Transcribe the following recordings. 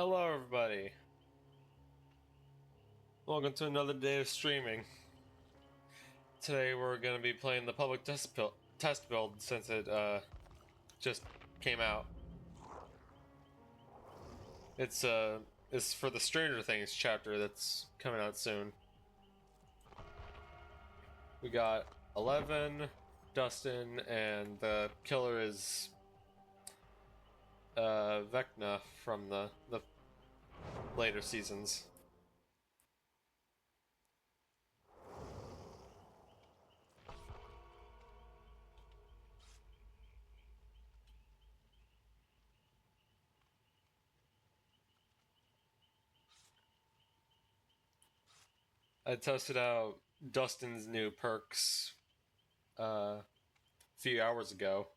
Hello, everybody. Welcome to another day of streaming. Today we're going to be playing the public test build since it just came out. It's for the Stranger Things chapter that's coming out soon. We got 11, Dustin, and the killer is Vecna from the later seasons. I tested out Dustin's new perks a few hours ago.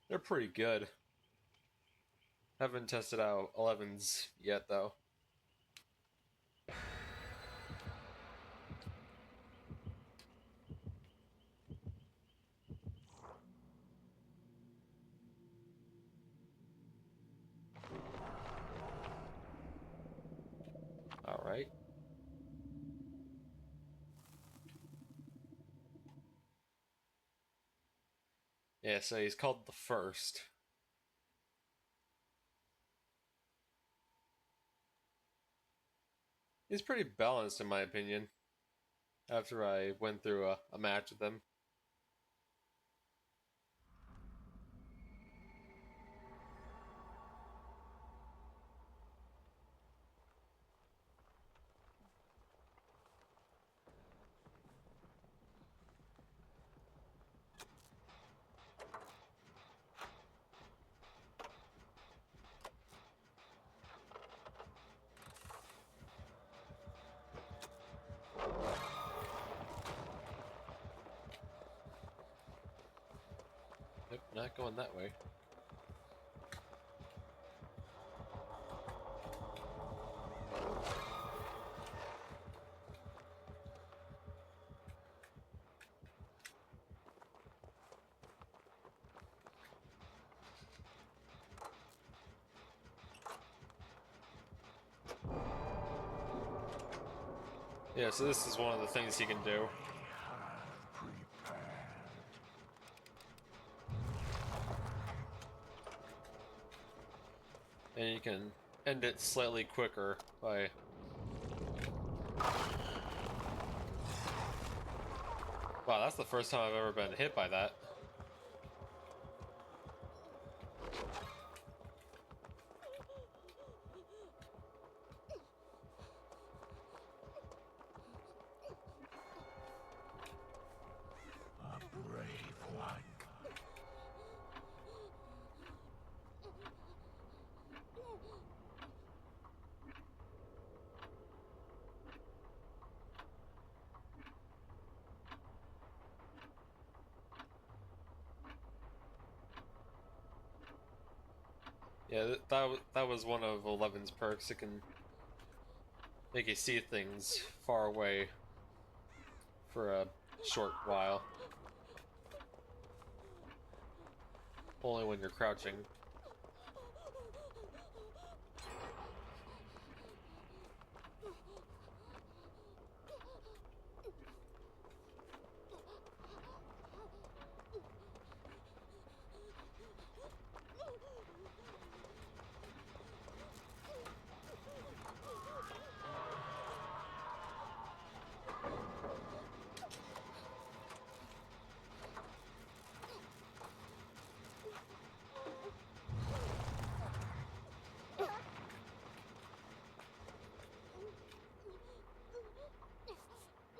They're pretty good. Haven't tested out 11s yet, though. Alright. Yeah, so he's called the First. He's pretty balanced, in my opinion, after I went through a match with him. Nope, not going that way. Yeah, so this is one of the things he can do. And you can end it slightly quicker by... Wow, that's the first time I've ever been hit by that. A brave one. Yeah, that was one of 11's perks. It can make you see things far away for a short while. Only when you're crouching.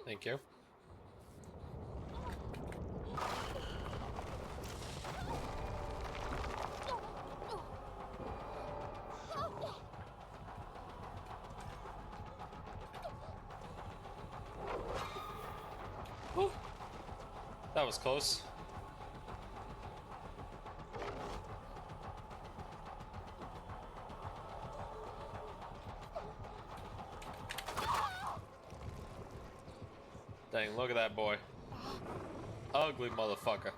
Thank you. Whew. That was close. Dang, look at that boy. Ugly motherfucker.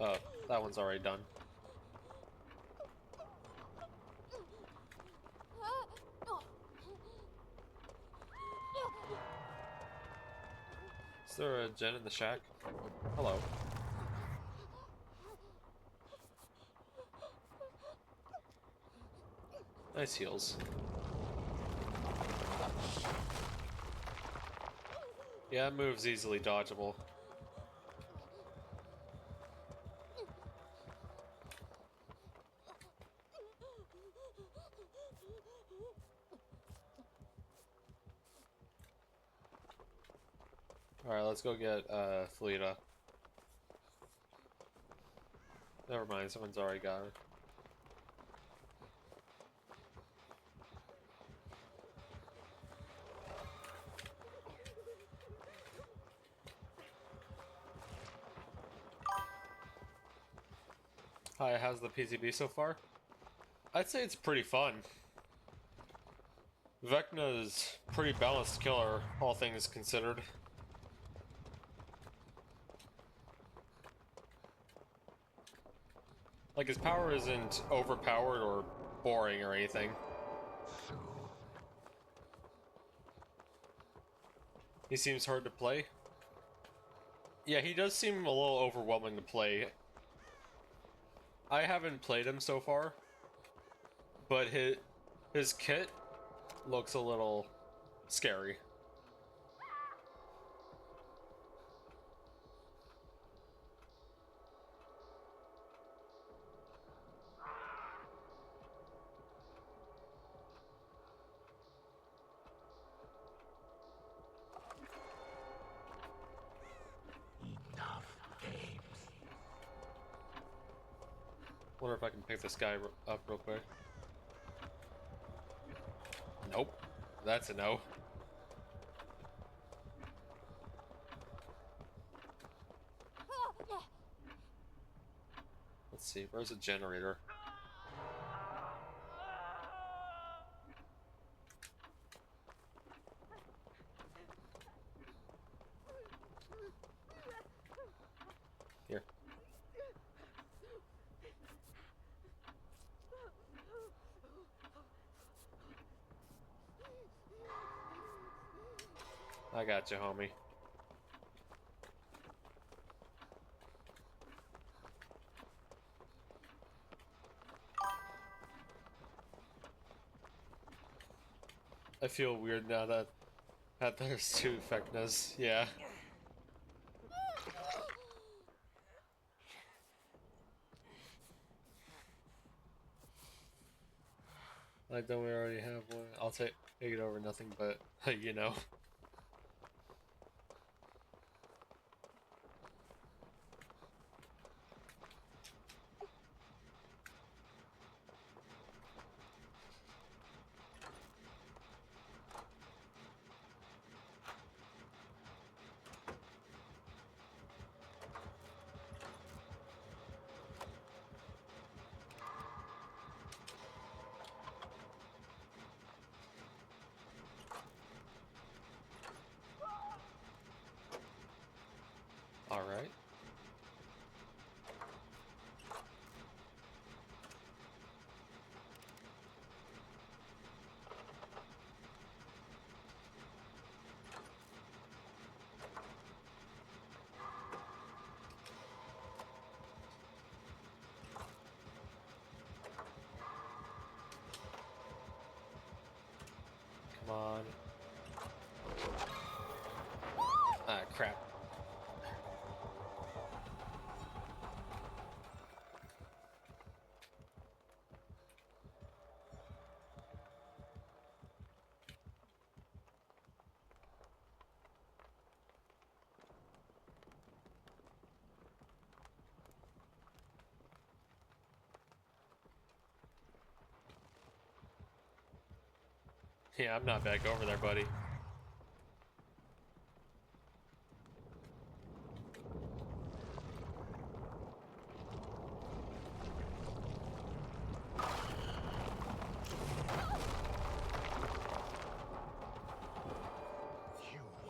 Oh, that one's already done. Is there a gen in the shack? Hello. Nice heals. Yeah, it moves easily dodgeable. Alright, let's go get Felita. Never mind, someone's already got her. Hi, how's the PTB so far? I'd say it's pretty fun. Vecna is pretty balanced killer, all things considered. Like, his power isn't overpowered or boring or anything. He seems hard to play. Yeah, he does seem a little overwhelming to play. I haven't played him so far, but his kit looks a little scary. Enough games. Wonder if I can pick this guy up real quick. Nope. That's a no. Let's see, where's the generator? Here. I got you, homie. I feel weird now that there's two Vecnas. Yeah. Like, don't we already have one? I'll take it over nothing but, you know. Alright. Come on. Ah, crap. Yeah, I'm not back over there, buddy. You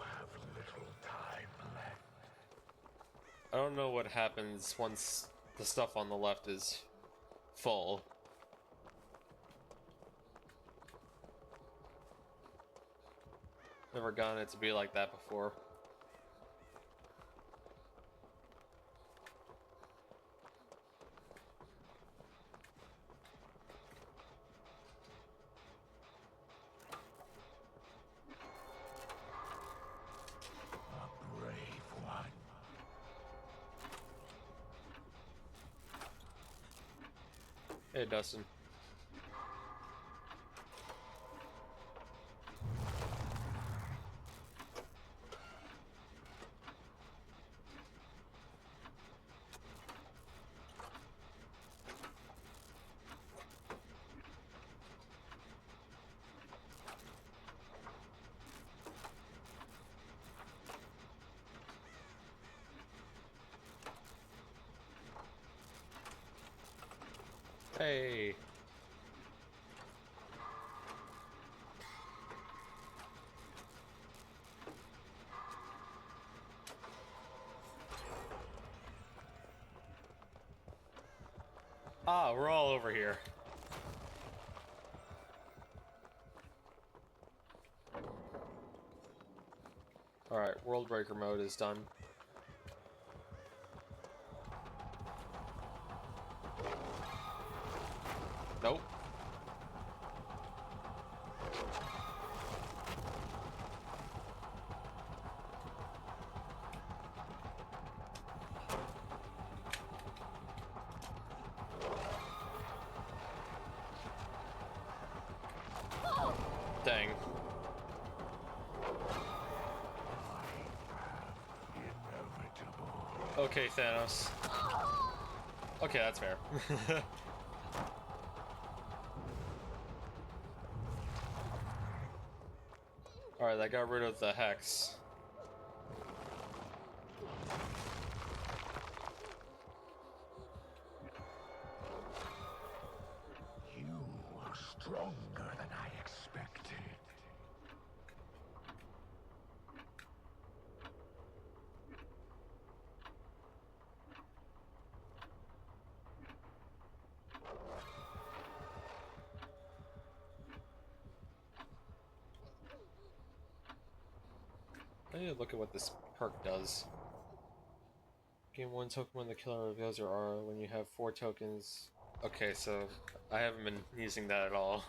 have little time left. I don't know what happens once the stuff on the left is full. Never gotten it to be like that before. A brave one. Hey, Dustin. Hey. Ah, we're all over here. Alright, World Breaker mode is done. Nope. Dang. Inevitable. Okay, Thanos. Okay, that's fair. Alright, that got rid of the Hex. You are stronger than I expected. I need to look at what this perk does. Gain 1 token when the killer reveals your aura. When you have 4 tokens. Okay, so I haven't been using that at all.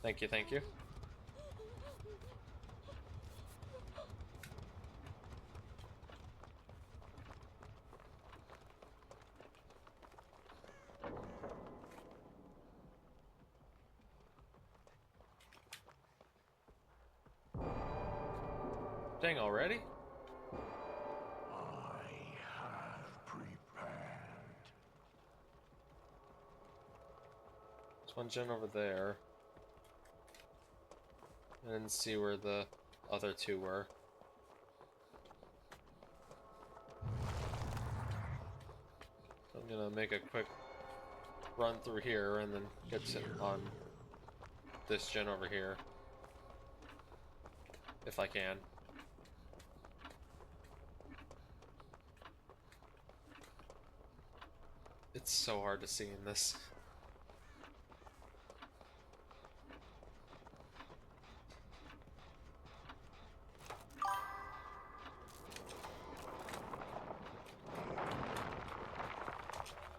Thank you, thank you. Dang, already? I have prepared. There's one gen over there. I didn't see where the other 2 were. So I'm gonna make a quick run through here and then get to on this gen over here. If I can. It's so hard to see in this.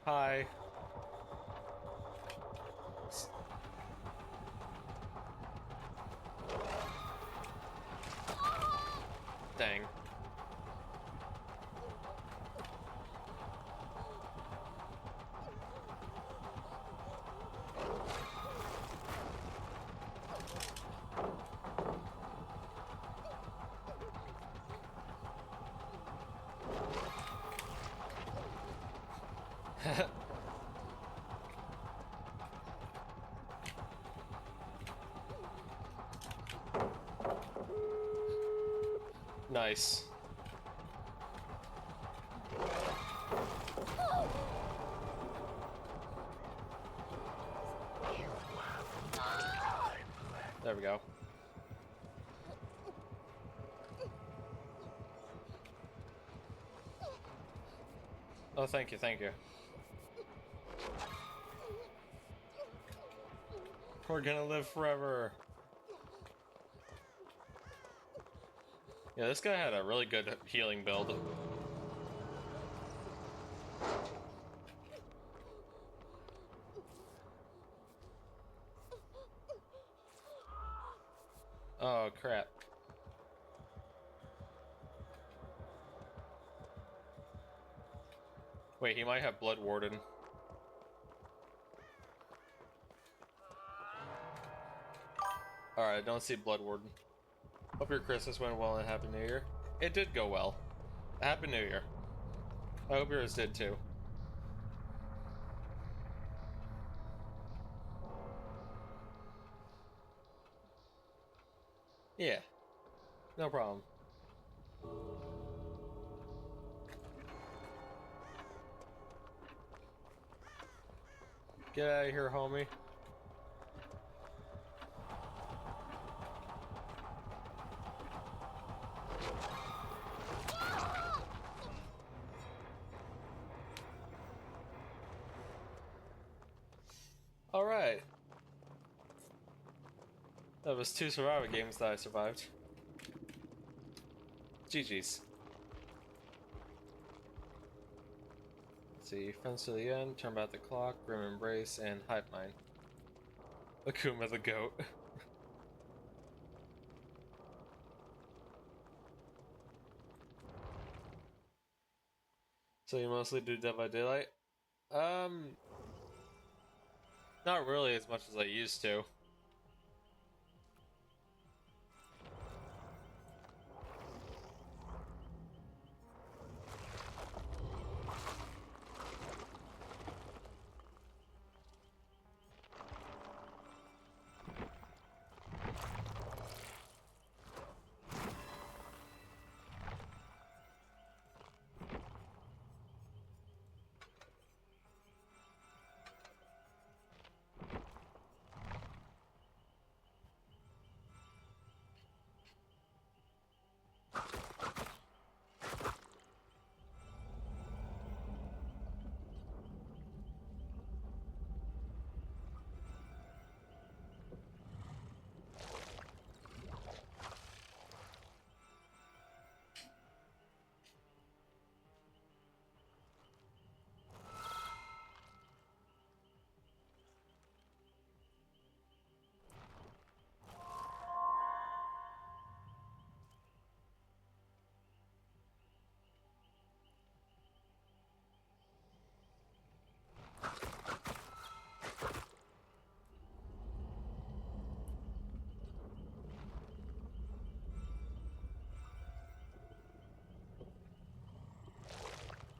Hi. Dang. Nice. There we go. Oh, thank you, thank you. We're gonna live forever. Yeah, this guy had a really good healing build. Oh, crap. Wait, he might have Blood Warden. Alright, I don't see Blood Warden. Hope your Christmas went well and Happy New Year. It did go well. Happy New Year. I hope yours did too. Yeah, no problem. Get out of here, homie. Alright. That was 2 Survivor games that I survived. GG's. Let's see, Friends to the End, Turn Back the Clock, Grim Embrace, and Hive Mind. Akuma the Goat. So you mostly do Dead by Daylight? Not really as much as I used to.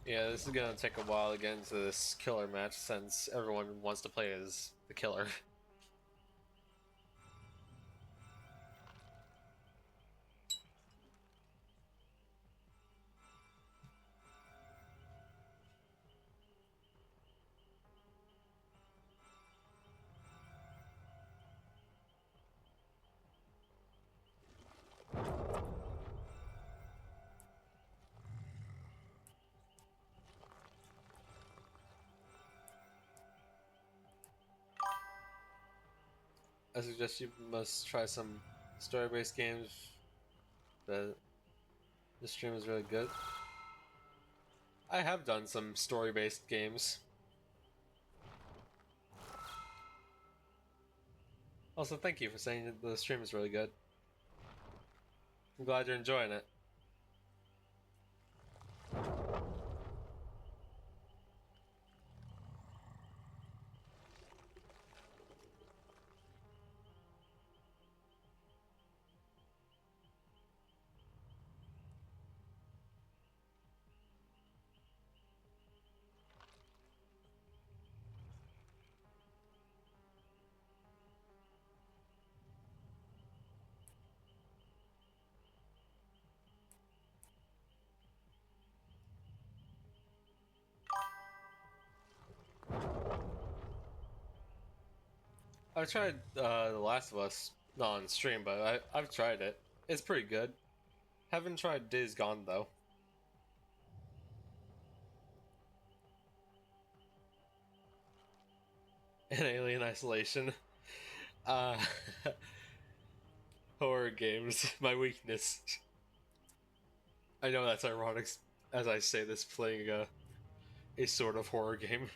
Yeah, this is gonna take a while to get into this killer match since everyone wants to play as the killer. I suggest you must try some story-based games. The stream is really good. I have done some story-based games. Also, thank you for saying that the stream is really good. I'm glad you're enjoying it. I tried The Last of Us Not on stream, but I've tried it. It's pretty good. Haven't tried Days Gone though. And Alien Isolation. Uh, horror games, my weakness. I know that's ironic as I say this, playing a sort of horror game.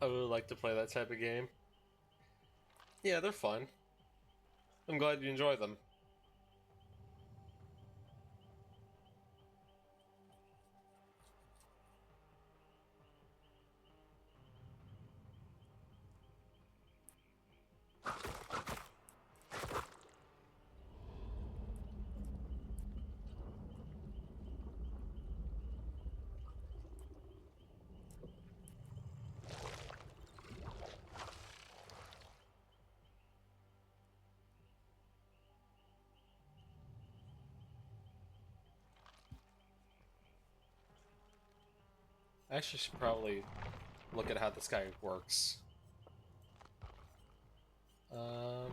I would like to play that type of game. Yeah, they're fun. I'm glad you enjoy them. I actually should probably look at how this guy works. Um.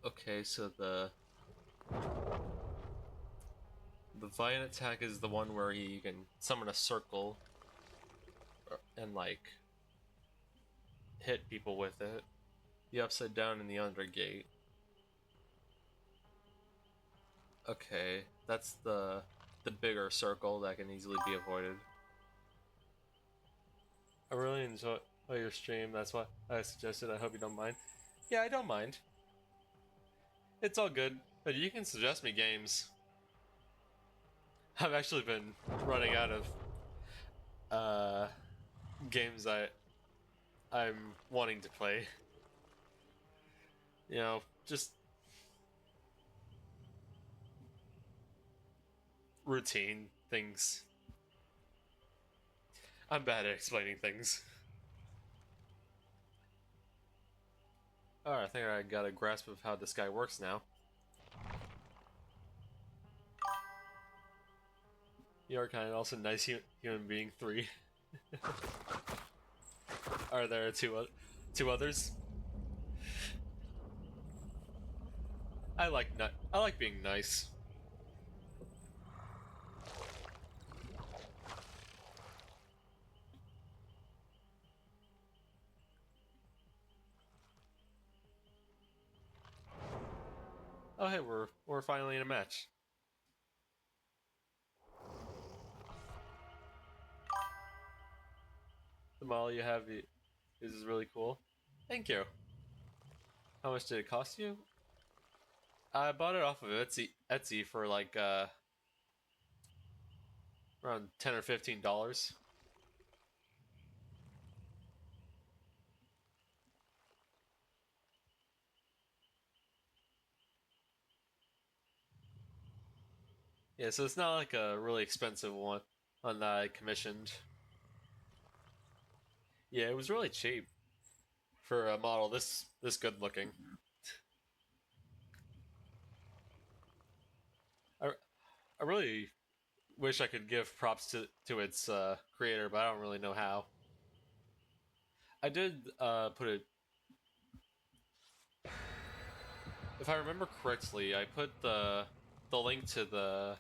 Okay, so the Vine attack is the one where you can summon a circle and like hit people with it. The upside down and the undergate. Okay, that's the bigger circle that can easily be avoided. I really enjoy your stream. That's why I suggested. I hope you don't mind. Yeah, I don't mind. It's all good. But you can suggest me games. I've actually been running out of games I'm wanting to play. You know, just routine things. I'm bad at explaining things. Alright, I think I got a grasp of how this guy works now. You are kind of also nice human being 3. Are there two others? I like being nice. Oh hey, we're finally in a match. The model you have is really cool. Thank you. How much did it cost you? I bought it off of Etsy for like around $10 or $15. Yeah, so it's not like a really expensive one that I commissioned. Yeah, it was really cheap for a model this good looking. I, I really wish I could give props to its creator, but I don't really know how. I did put it. If I remember correctly, I put the link to the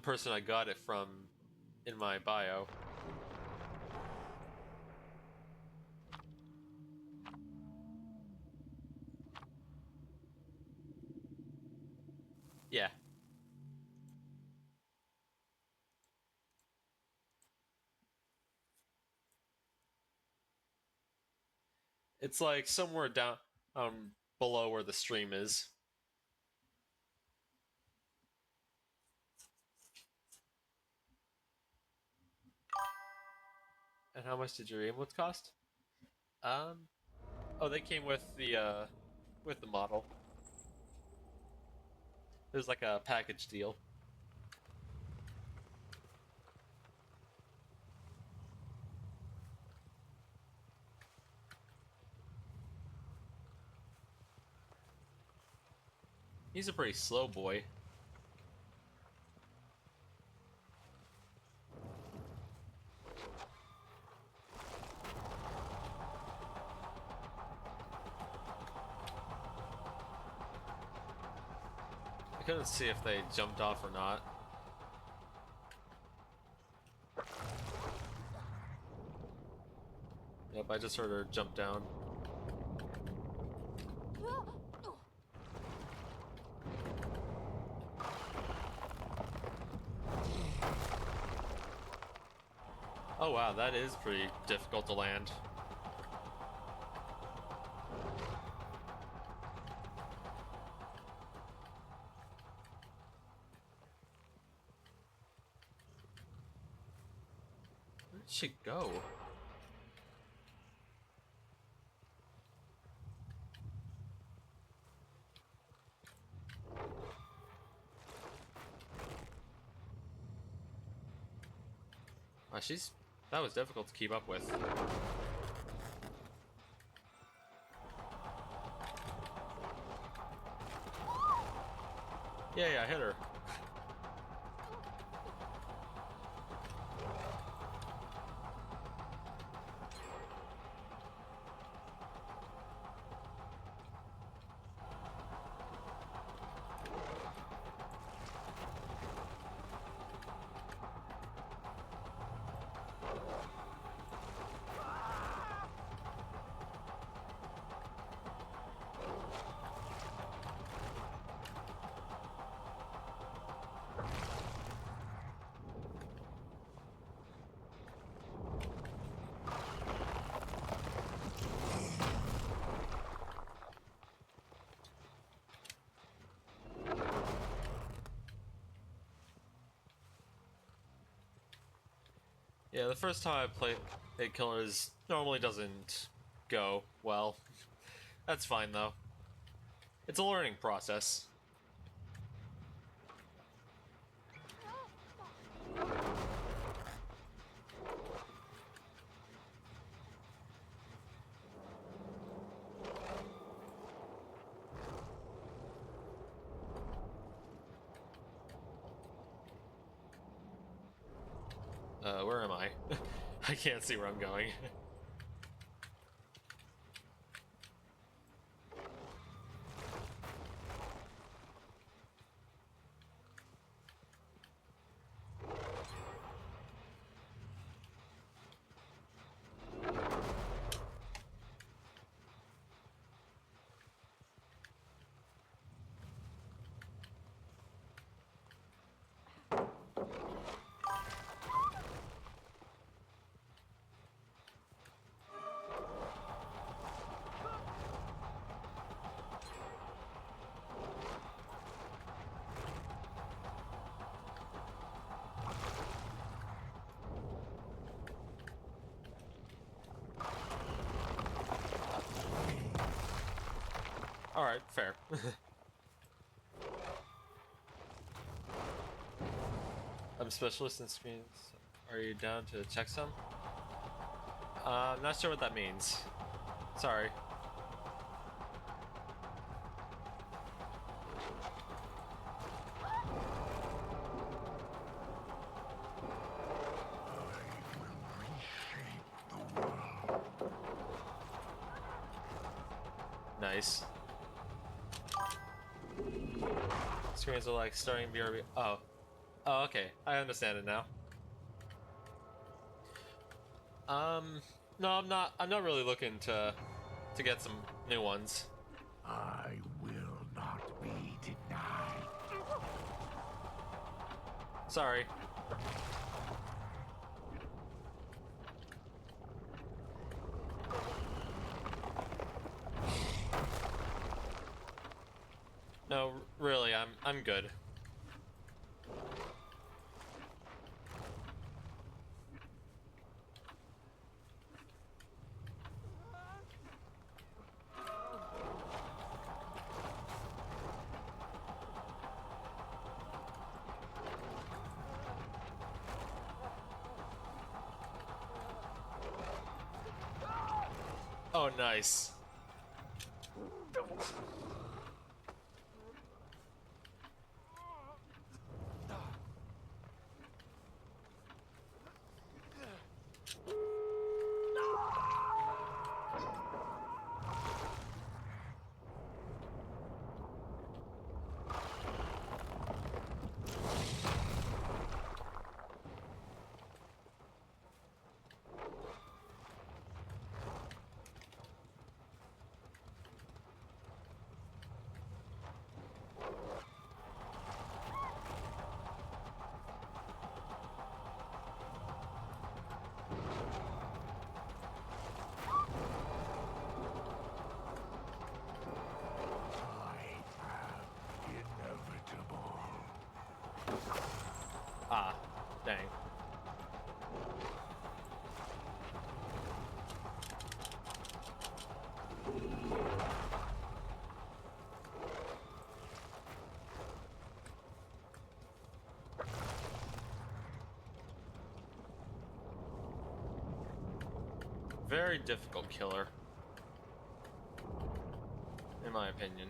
person I got it from in my bio. Yeah. It's like somewhere down below where the stream is. And how much did your emotes cost? Um oh, they came with the model. There's like a package deal. He's a pretty slow boy. I couldn't see if they jumped off or not. Yep, I just heard her jump down. Oh wow, that is pretty difficult to land. Where did she go? Oh, that was difficult to keep up with. Yeah, I hit her. Yeah, the first time I play Eight Killers normally doesn't go well. That's fine though. It's a learning process. Where am I? I can't see where I'm going. Alright, fair. I'm a specialist in screens. Are you down to check some? I'm not sure what that means. Sorry. Nice. Screens are like starting BRB. Oh. Oh, okay. I understand it now. No, I'm not really looking to get some new ones. I will not be denied. Sorry. No, really, I'm good. Oh, nice. Inevitable. Ah, dang. Very difficult killer, in my opinion.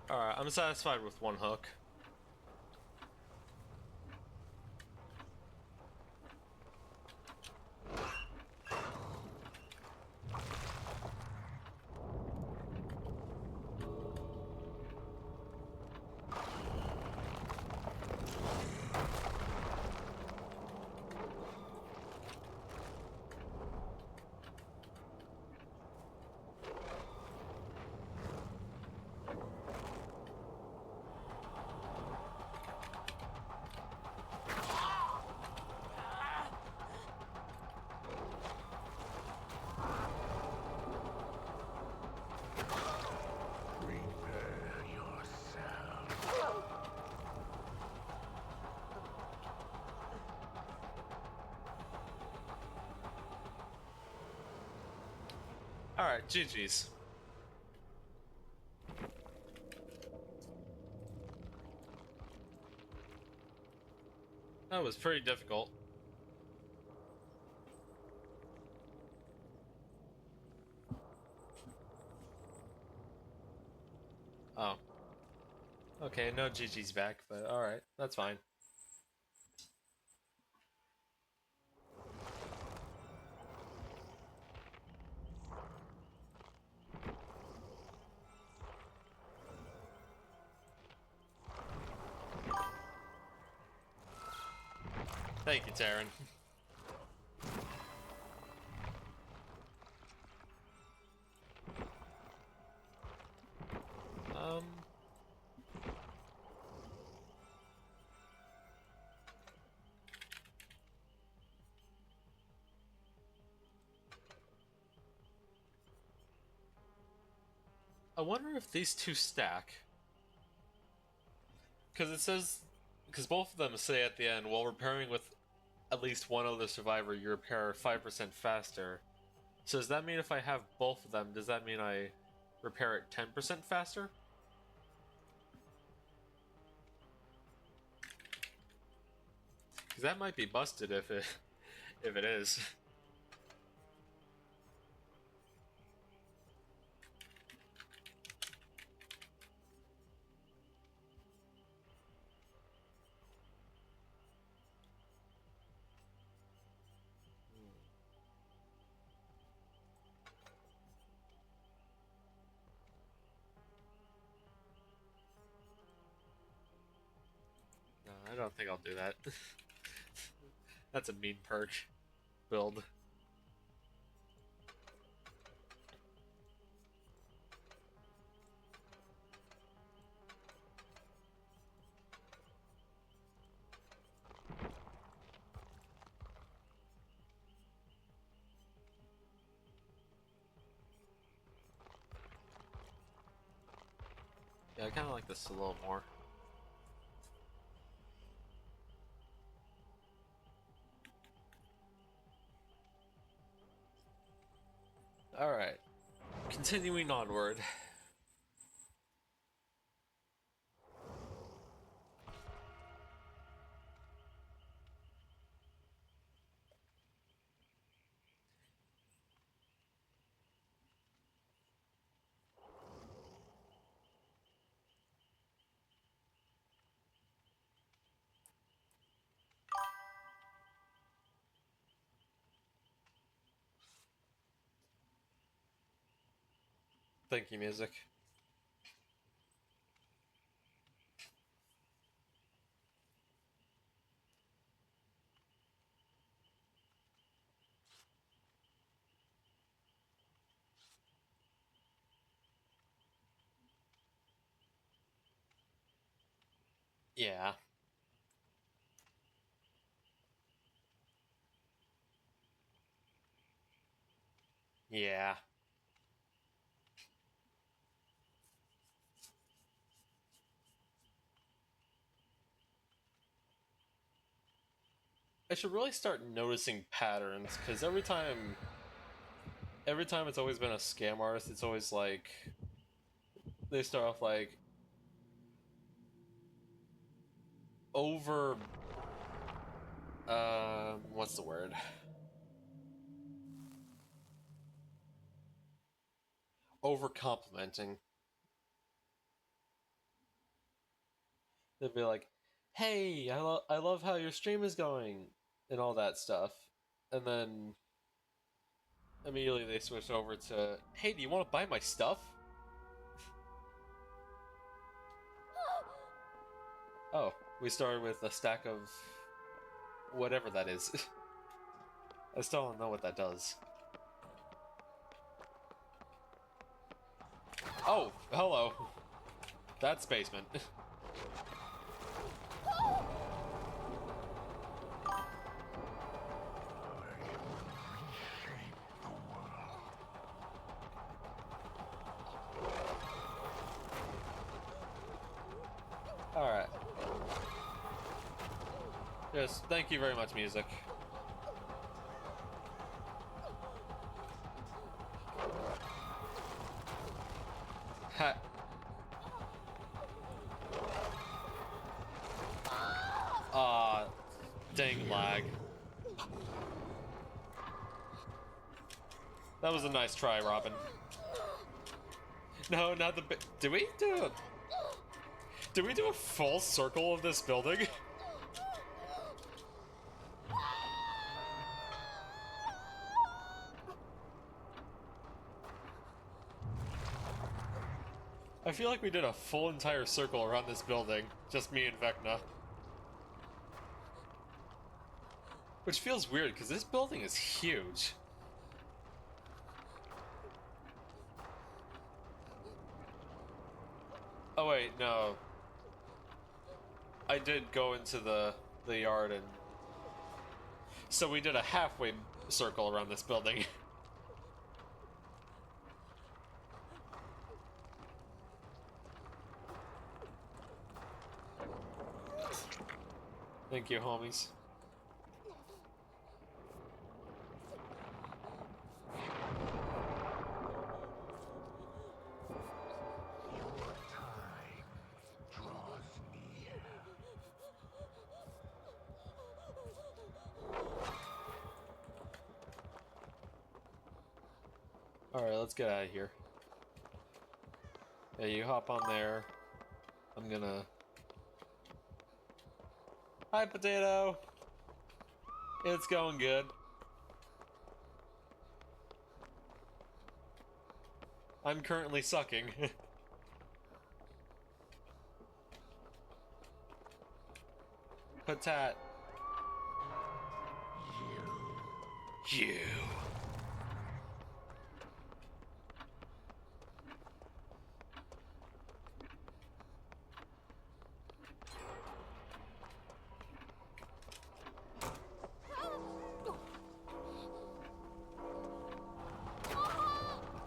Alright, I'm satisfied with one hook. Prepare yourself. Alright, GG's. That was pretty difficult. Oh. Okay, no GG's back, but alright, that's fine. Thank you, Taryn. um... I wonder if these two stack. Because it says... Because both of them say at the end, while repairing with at least one other survivor, you repair 5% faster. So does that mean if I have both of them, does that mean I repair it 10% faster? Because that might be busted if it if it is. I don't think I'll do that. That's a mean perk build. Yeah, I kind of like this a little more. Alright, continuing onward. Thank you, music. Yeah. Yeah. I should really start noticing patterns, because every time it's always been a scam artist, it's always like, they start off like, over, what's the word? Over complimenting. They'd be like, "Hey, I love how your stream is going," and all that stuff, and then immediately they switch over to, "Hey, do you want to buy my stuff?" Oh, we started with a stack of whatever that is. I still don't know what that does. Oh, hello. That's basement. Alright. Yes, thank you very much, music. Ha. Dang lag. That was a nice try, Robin. No, not the did we do a full circle of this building? I feel like we did a full entire circle around this building. Just me and Vecna. Which feels weird, because this building is huge. Oh wait, no. I did go into the yard and... So we did a halfway circle around this building. Thank you, homies. Alright, let's get out of here. Yeah, you hop on there. I'm gonna... Hi, Potato! It's going good. I'm currently sucking. Patat. You.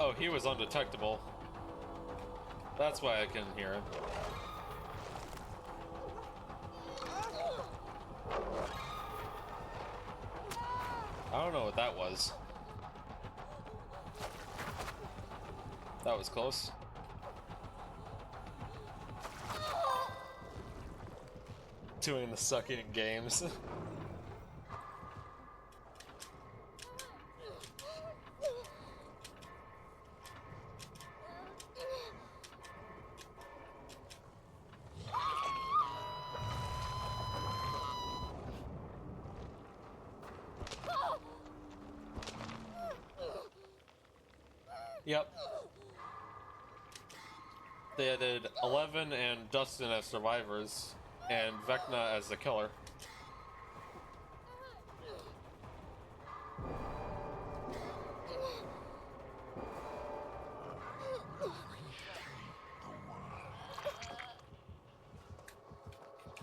Oh, he was undetectable. That's why I couldn't hear him. I don't know what that was. That was close. Doing the sucking games. Yep. They added 11 and Dustin as survivors, and Vecna as the killer.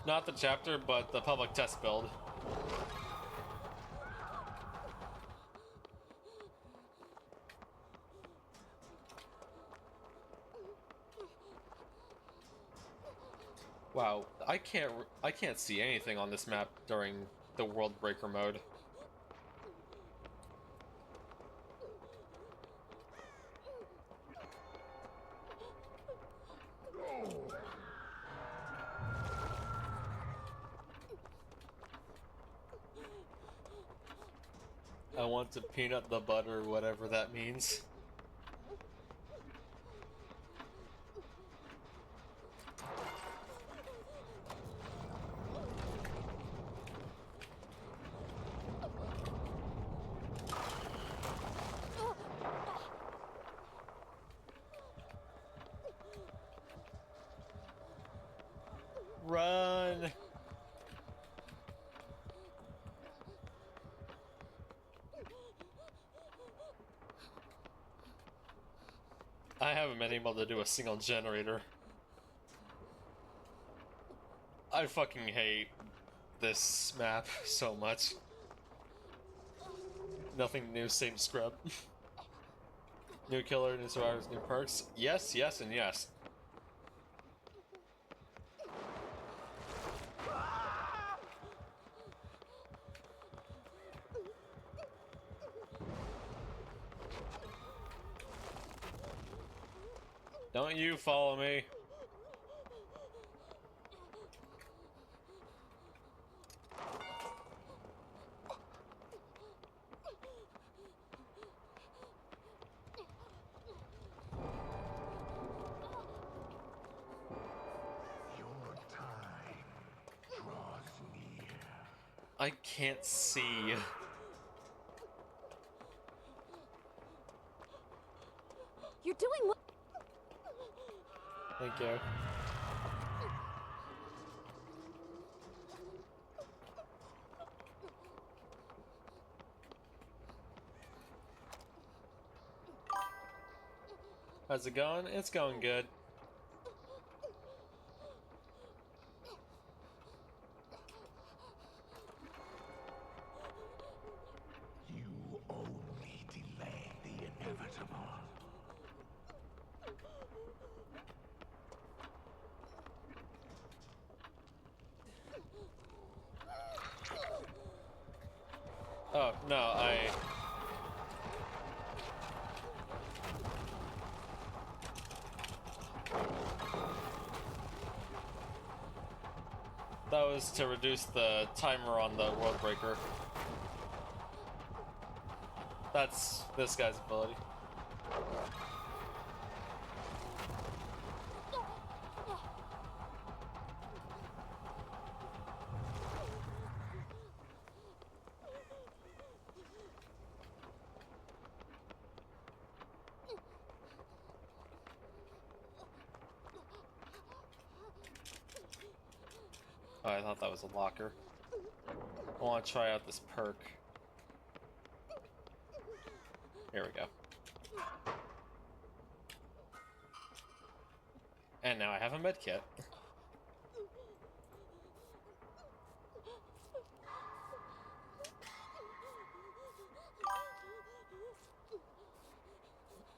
Not the chapter, but the public test build. Wow, I can't see anything on this map during the World Breaker mode. I want to peanut the butter, whatever that means. Run! I haven't been able to do a single generator. I fucking hate this map so much. Nothing new, same scrub. New killer, new survivors, new perks. Yes, yes, and yes. Don't you follow me. Your time draws near. I can't see. You're doing what? Thank you. How's it going? It's going good. You only delay the inevitable. Oh, no, that was to reduce the timer on the World Breaker. That's this guy's ability. Oh, I thought that was a locker. I want to try out this perk. Here we go. And now I have a med kit.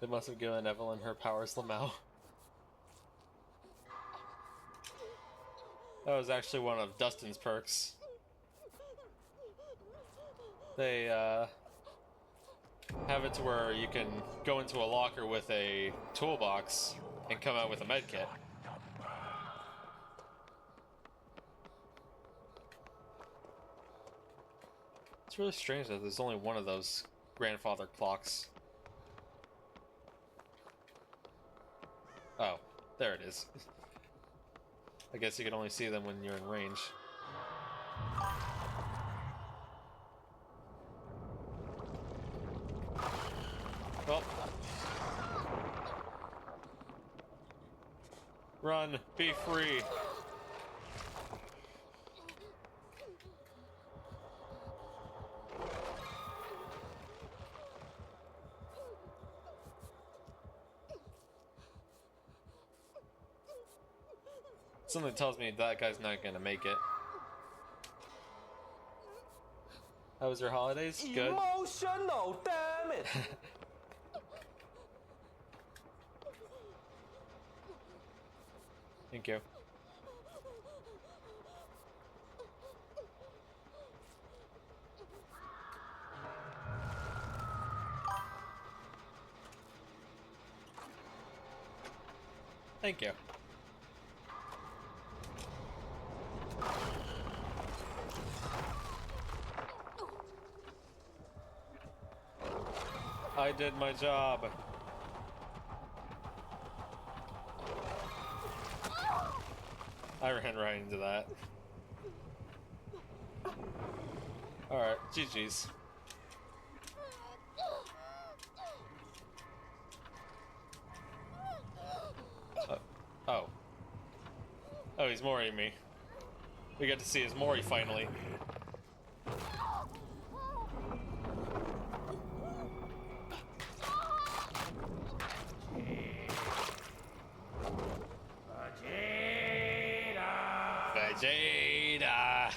They must have given Evelyn her powers Lamau. That was actually one of Dustin's perks. They have it to where you can go into a locker with a toolbox and come out with a med kit. It's really strange that there's only one of those grandfather clocks. Oh, there it is. I guess you can only see them when you're in range. Well. Run, be free. Something tells me that guy's not gonna make it. How was your holidays? Good. Emotional, damn it! Thank you. Thank you. I did my job. I ran right into that. Alright, GG's. Oh. Oh, he's Mori me. We get to see his Mori finally. Vegeta!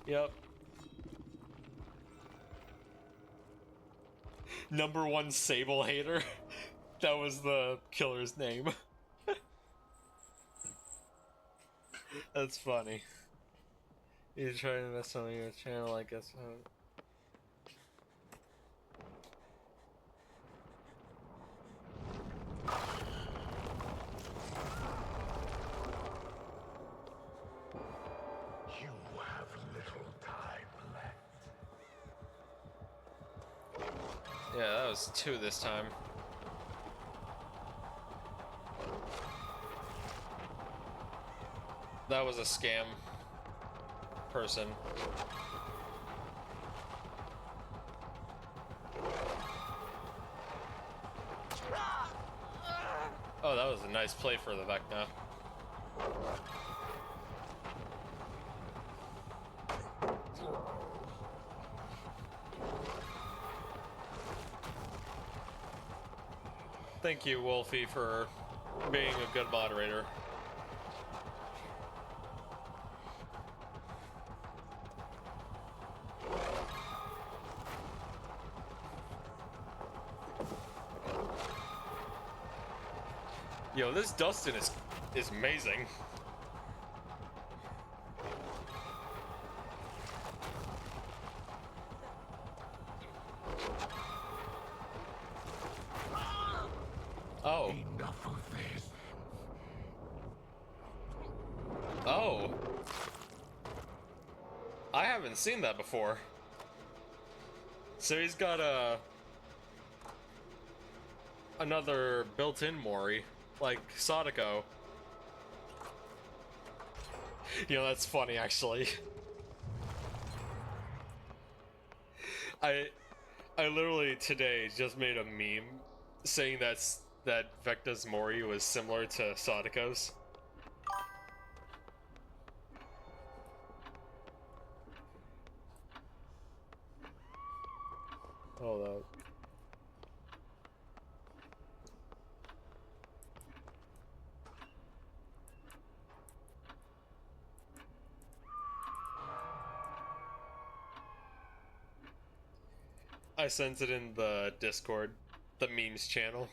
Yep. Number one Sable hater. That was the killer's name. That's funny. You're trying to mess on your channel, I guess. You have little time left. Yeah, that was 2 this time. That was a scam person. Oh, that was a nice play for the Vecna. Thank you, Wolfie, for being a good moderator. Yo, this Dustin is amazing. Oh. Enough of this. Oh. I haven't seen that before. So he's got another built-in Mori, like Sadako. You know, that's funny actually. I literally today just made a meme saying that Vecna's Mori was similar to Sadako's. Hold up. I sent it in the Discord, the memes channel.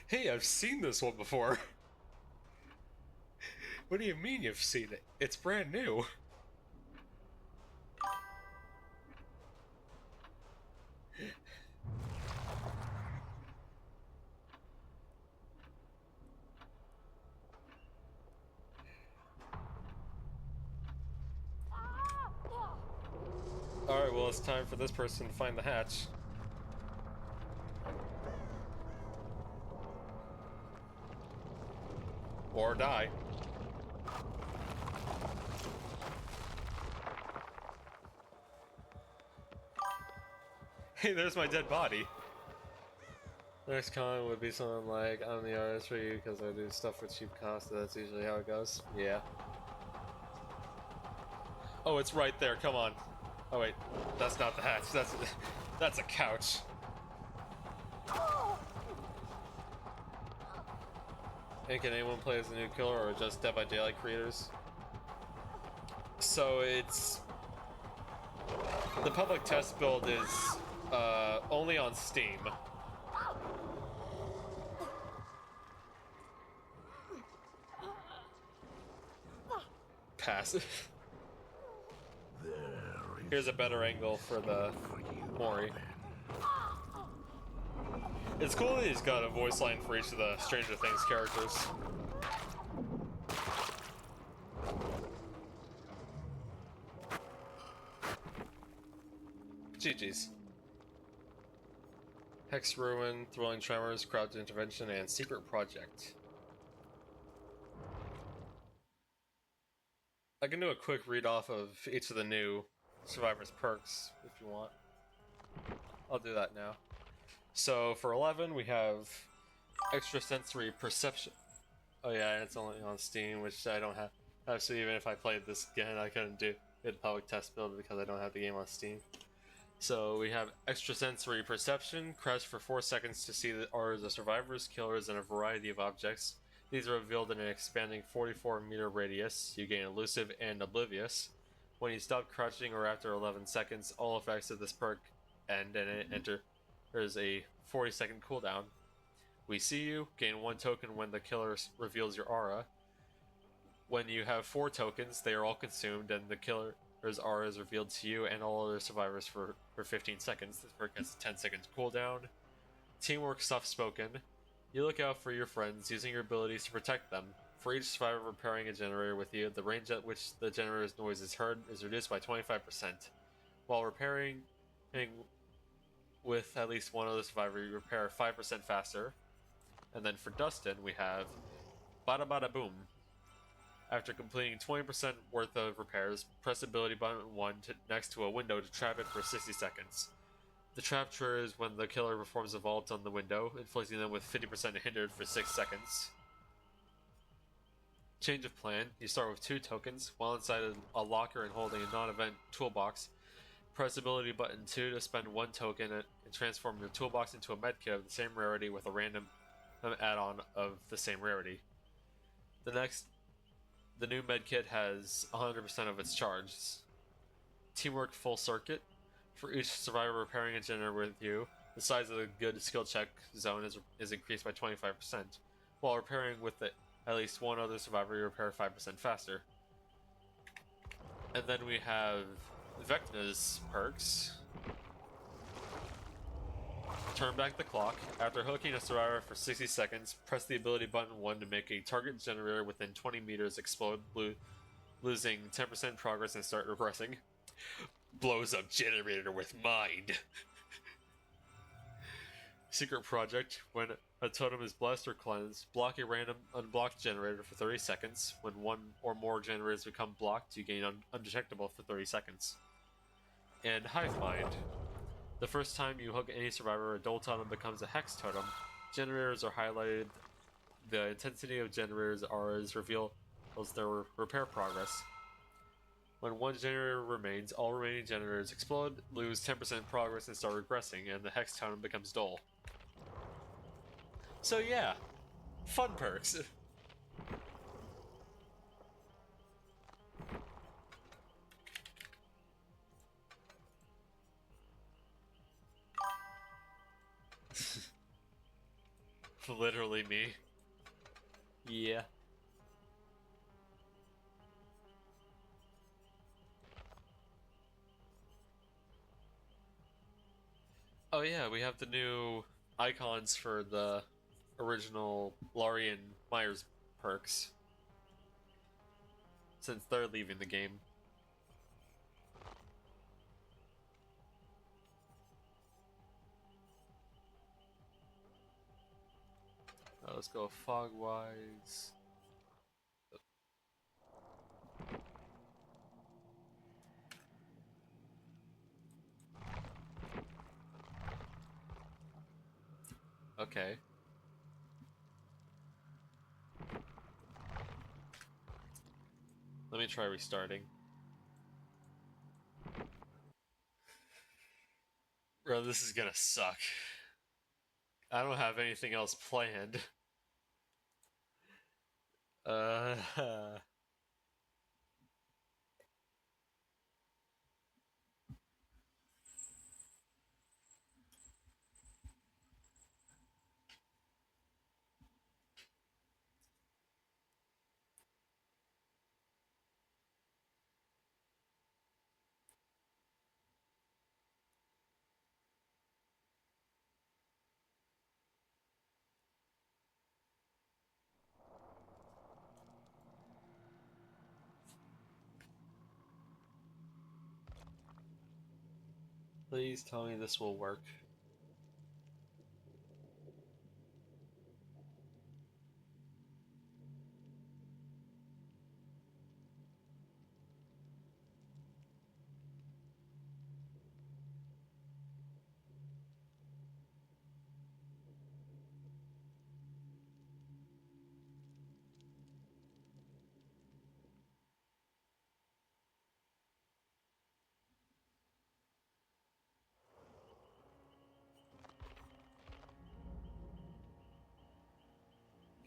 Hey, I've seen this one before. What do you mean you've seen it? It's brand new. Alright, well, it's time for this person to find the hatch. Or die. Hey, there's my dead body. The next comment would be something like, I'm the artist for you because I do stuff for cheap cost, so that's usually how it goes. Yeah. Oh, it's right there, come on. Oh wait, that's not the hatch, that's a couch. And can anyone play as the new killer or just Dead by Daylight creators? So it's... The public test build is only on Steam. Passive. Here's a better angle for the Mori. It's cool that he's got a voice line for each of the Stranger Things characters. GG's. Hex Ruin, Thrilling Tremors, Crowd Intervention, and Secret Project. I can do a quick read off of each of the new Survivor's perks if you want. I'll do that now. So for 11 we have Extrasensory Perception. Oh yeah, and it's only on Steam, which I don't have. So even if I played this again, I couldn't do the public test build because I don't have the game on Steam. So we have Extrasensory Perception, crouch for 4 seconds to see the auras of survivors, killers, and a variety of objects. These are revealed in an expanding 44-meter radius. You gain Elusive and Oblivious. When you stop crouching or after 11 seconds, all effects of this perk end and it enters a 40-second cooldown. We see you, gain 1 token when the killer reveals your aura. When you have 4 tokens, they are all consumed and the killer's aura is revealed to you and all other survivors for 15 seconds. This perk has a 10 seconds cooldown. Teamwork Soft Spoken. You look out for your friends, using your abilities to protect them. For each survivor repairing a generator with you, the range at which the generator's noise is heard is reduced by 25%. While repairing with at least one other survivor, you repair 5% faster. And then for Dustin, we have Bada Bada Boom. After completing 20% worth of repairs, press ability button 1 next to a window to trap it for 60 seconds. The trap triggers when the killer performs a vault on the window, inflicting them with 50% hindered for 6 seconds. Change of plan. You start with 2 tokens. While inside a locker and holding a non-event toolbox, press ability button 2 to spend 1 token and transform your toolbox into a medkit of the same rarity with a random add-on of the same rarity. The new medkit has 100% of its charges. Teamwork Full Circuit. For each survivor repairing a generator with you, the size of the good skill check zone is increased by 25%. While repairing with at least one other survivor, you repair 5% faster. And then we have Vecna's perks. Turn back the clock. After hooking a survivor for 60 seconds, press the ability button 1 to make a target generator within 20 meters explode, losing 10% progress and start regressing. Blows up generator with mind. Secret Project. When a totem is blessed or cleansed, block a random unblocked generator for 30 seconds. When 1 or more generators become blocked, you gain undetectable for 30 seconds. And Hive Mind. The first time you hook any survivor, a dual totem becomes a hex totem. Generators are highlighted. The intensity of generators' auras reveals their repair progress. When one generator remains, all remaining generators explode, lose 10% progress, and start regressing, and the hex town becomes dull. So yeah, fun perks. Literally me. Yeah. Oh yeah, we have the new icons for the original Laurie and Myers perks. Since they're leaving the game. Let's go Fogwise. Okay. Let me try restarting. Bro, this is gonna suck. I don't have anything else planned. Uh. Please tell me this will work.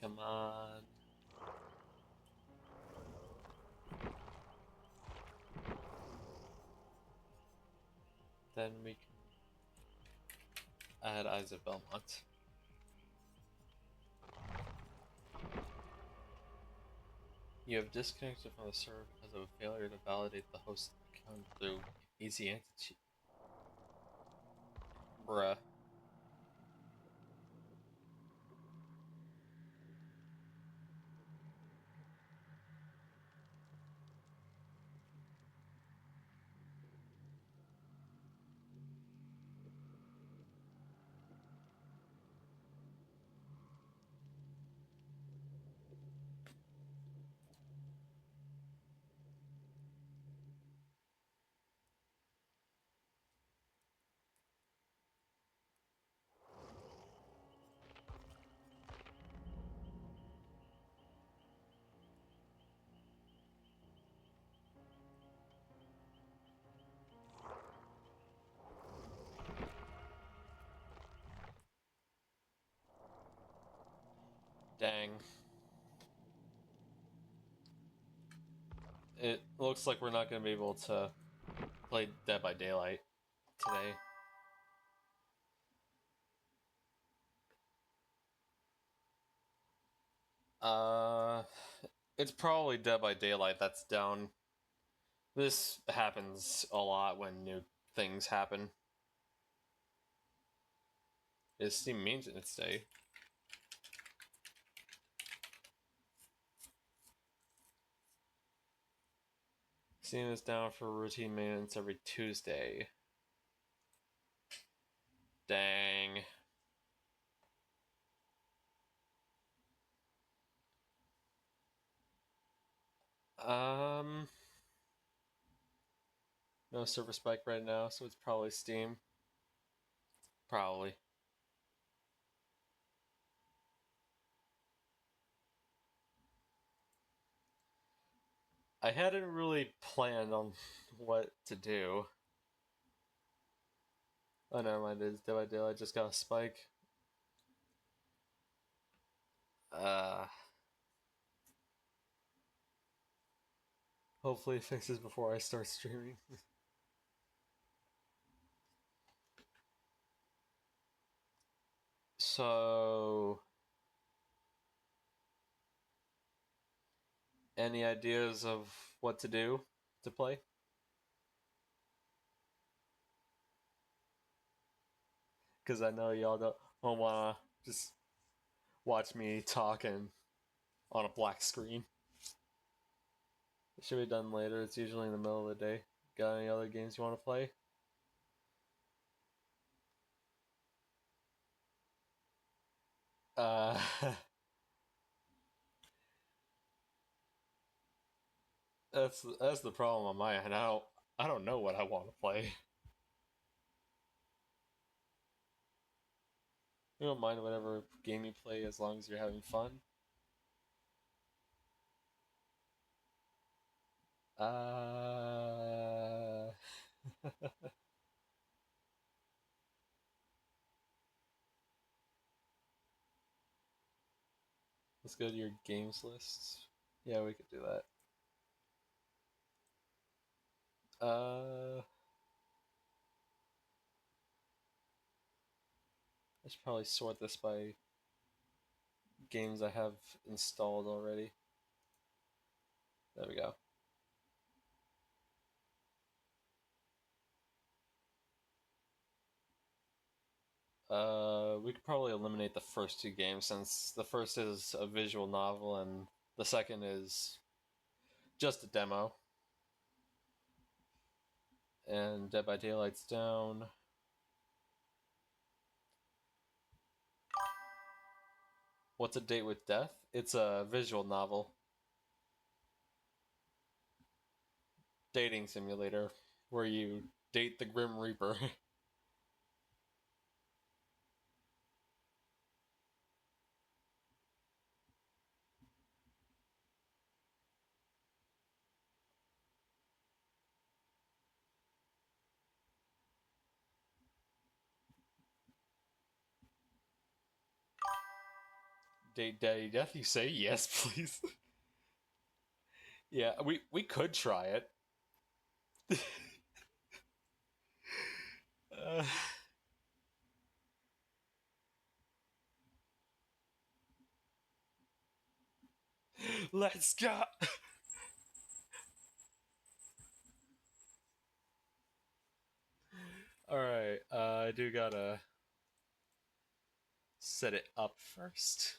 Come on. Then we can add Eyes of Belmont. You have disconnected from the server because of a failure to validate the host account through Easy Anti-Cheat. Bruh. Dang. It looks like we're not going to be able to play Dead by Daylight today. Uh, it's probably Dead by Daylight that's down. This happens a lot when new things happen. It's Steam Maintenance Day. Steam is down for routine maintenance every Tuesday. Dang. No server spike right now, so it's probably Steam. Probably. I hadn't really planned on what to do. Oh, never mind. It's Dead by Daylight. I just got a spike. Uh, Hopefully it fixes before I start streaming. So, any ideas of what to do to play? Because I know y'all don't want to just watch me talking on a black screen. It should be done later. It's usually in the middle of the day. Got any other games you want to play? Uh, that's the problem on my end. I don't know what I want to play. You don't mind whatever game you play as long as you're having fun. Uh, let's go to your games list. Yeah, we could do that. I should probably sort this by games I have installed already. There we go. We could probably eliminate the first two games since the first is a visual novel and the second is just a demo. And Dead by Daylight's down. What's a Date with Death? It's a visual novel. Dating simulator where you date the Grim Reaper. Date Daddy Death? You say yes, please. Yeah, we could try it. uh, let's go. All right, I do gotta set it up first.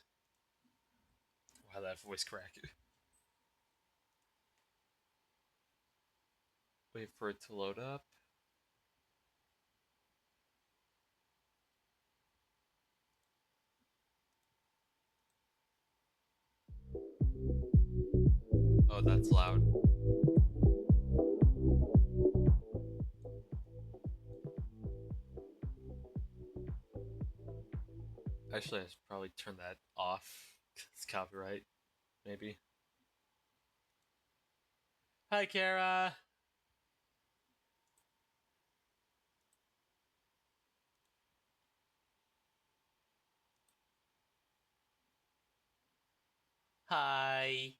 Wow, that voice crack. Wait for it to load up. Oh, that's loud. Actually, I should probably turn that off. It's copyright, maybe. Hi, Kara. Hi.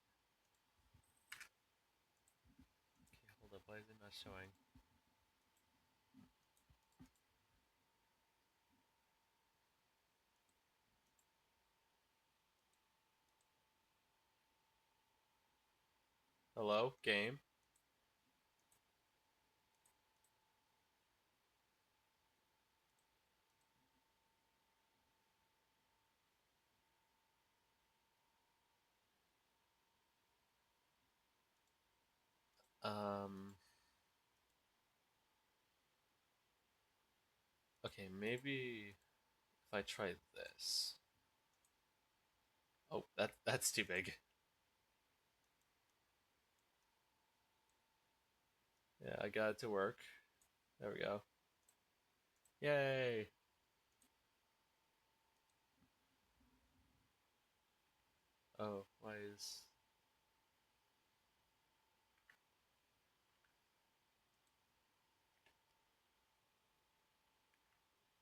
Okay, hold up. Why is it not showing? Hello, game. Um. Okay, maybe if I try this. Oh, that's too big. Yeah, I got it to work. There we go. Yay! Oh, why is...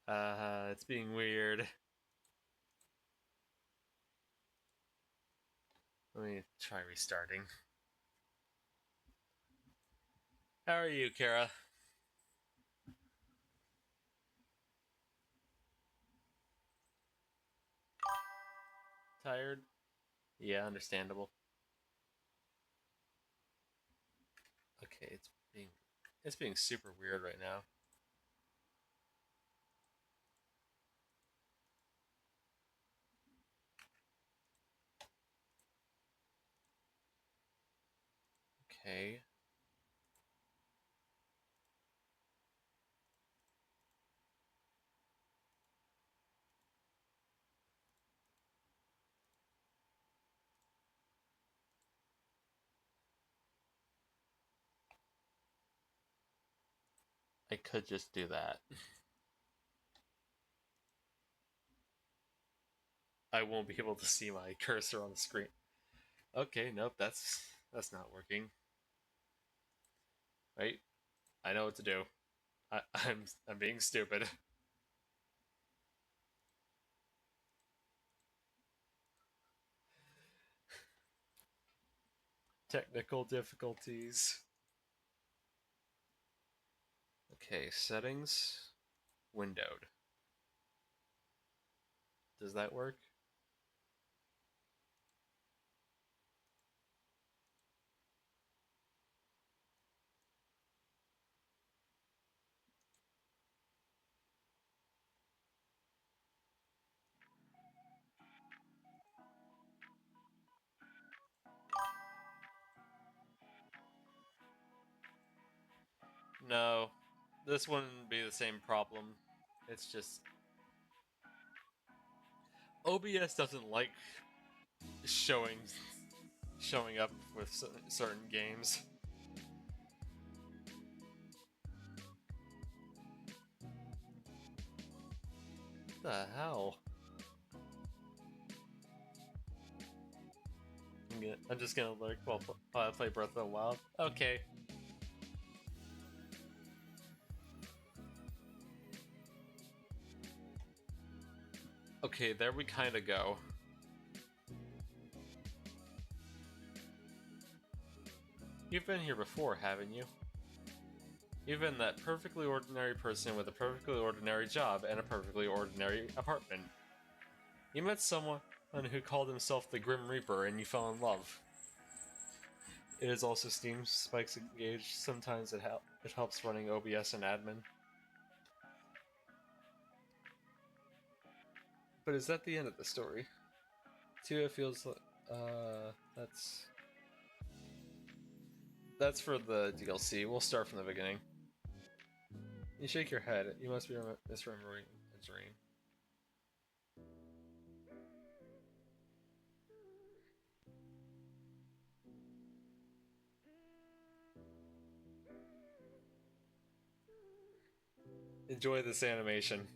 It's being weird. Let me try restarting. How are you, Kara? Tired? Yeah, understandable. Okay, it's being super weird right now. Okay. I could just do that. I won't be able to see my cursor on the screen. Okay, nope, that's not working. Right? I know what to do. I'm being stupid. Technical difficulties. Okay, settings, windowed. Does that work? No, this wouldn't be the same problem. It's just OBS doesn't like showing showing up with certain games. What the hell? I'm just gonna lurk while I play Breath of the Wild. Okay. Okay, there we kind of go. You've been here before, haven't you? You've been that perfectly ordinary person with a perfectly ordinary job and a perfectly ordinary apartment. You met someone who called himself the Grim Reaper and you fell in love. It is also Steam spikes engaged. Sometimes it helps running OBS and admin. But is that the end of the story? Too, it feels like that's for the DLC. We'll start from the beginning. You shake your head. You must be misremembering a dream. Enjoy this animation.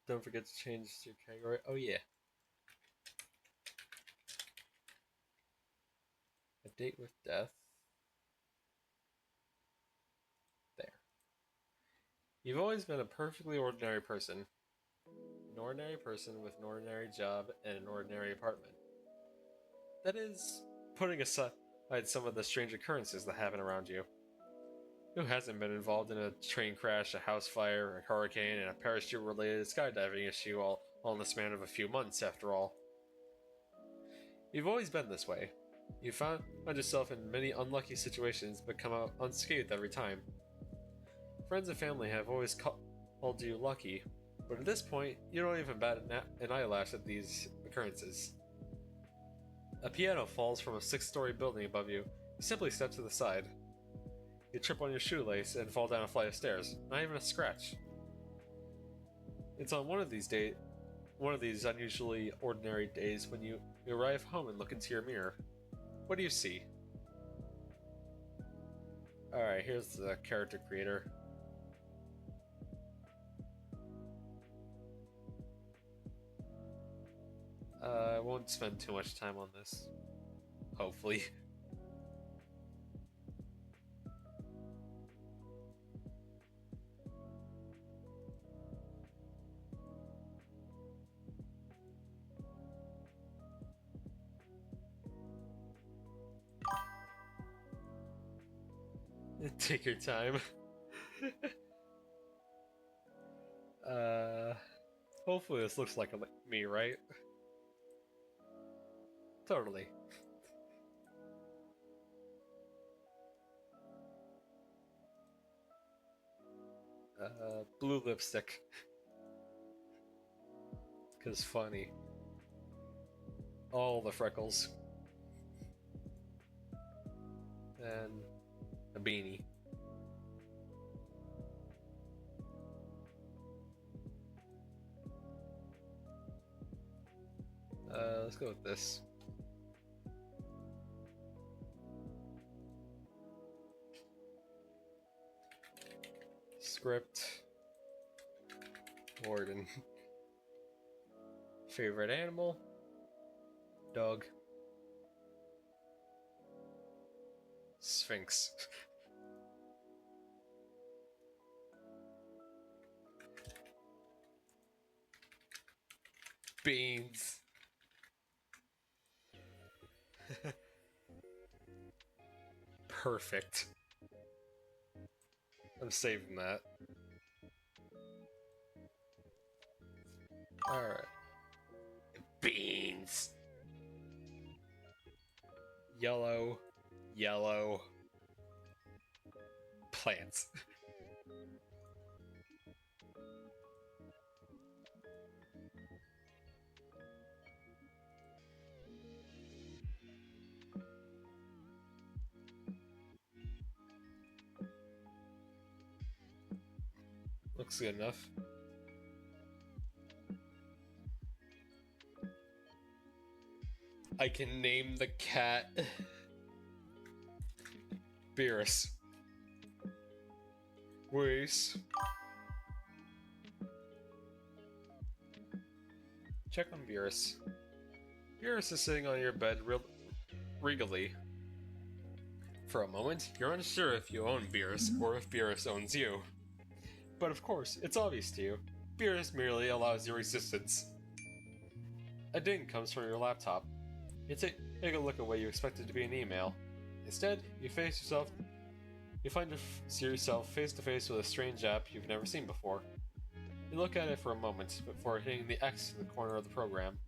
Don't forget to change your category. Oh yeah. A date with death. There. You've always been a perfectly ordinary person. An ordinary person with an ordinary job and an ordinary apartment. That is, putting aside some of the strange occurrences that happen around you. Who hasn't been involved in a train crash, a house fire, a hurricane, and a parachute-related skydiving issue all in the span of a few months, after all? You've always been this way. You found yourself in many unlucky situations but come out unscathed every time. Friends and family have always called you lucky, but at this point, you don't even bat an eyelash at these occurrences. A piano falls from a 6-story building above you. You simply step to the side. You trip on your shoelace and fall down a flight of stairs. Not even a scratch. It's on one of these unusually ordinary days when you arrive home and look into your mirror. What do you see? Alright, here's the character creator. I won't spend too much time on this. Hopefully. Take your time. Hopefully this looks like me, right? Totally. Blue lipstick. 'Cause funny. All the freckles. And a beanie. Let's go with this. Script. Warden. Favorite animal? Dog. Sphinx. Beans. Perfect. I'm saving that. Alright. Beans! Yellow. Yellow. Plants. Looks good enough. I can name the cat Beerus. Whis. Check on Beerus. Beerus is sitting on your bed regally. For a moment, you're unsure if you own Beerus or if Beerus owns you. But of course, it's obvious to you. Beerus merely allows your existence. A ding comes from your laptop. You take a look at what you expected to be an email. Instead, you find yourself face to face with a strange app you've never seen before. You look at it for a moment before hitting the X in the corner of the program.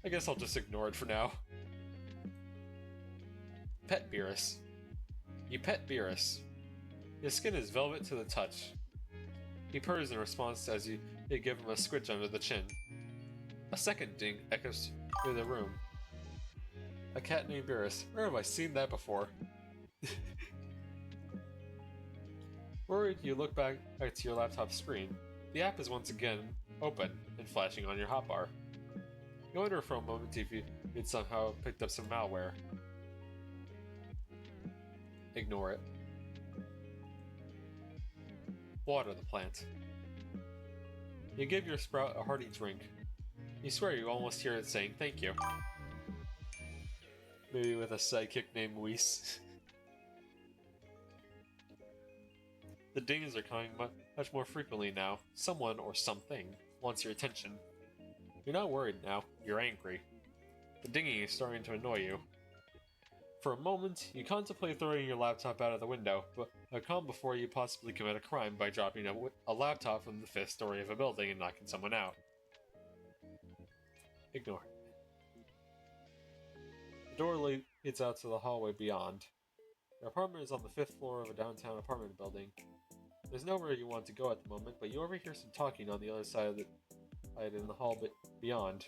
I guess I'll just ignore it for now. Pet Beerus. You pet Beerus. His skin is velvet to the touch. He purrs in response as you give him a squidge under the chin. A second ding echoes through the room. A cat named Beerus. Where have I seen that before? Worried, you look back to your laptop screen. The app is once again open and flashing on your hotbar. You wonder for a moment if you'd somehow picked up some malware. Ignore it. Water the plant. You give your sprout a hearty drink. You swear you almost hear it saying thank you. Maybe with a sidekick named Whis. The dings are coming much more frequently now. Someone or something wants your attention. You're not worried now, you're angry. The dinging is starting to annoy you. For a moment, you contemplate throwing your laptop out of the window, but calm before you possibly commit a crime by dropping a laptop from the 5th story of a building and knocking someone out. Ignore. The door leads out to the hallway beyond. Your apartment is on the 5th floor of a downtown apartment building. There's nowhere you want to go at the moment, but you overhear some talking on the other side of in the hall beyond.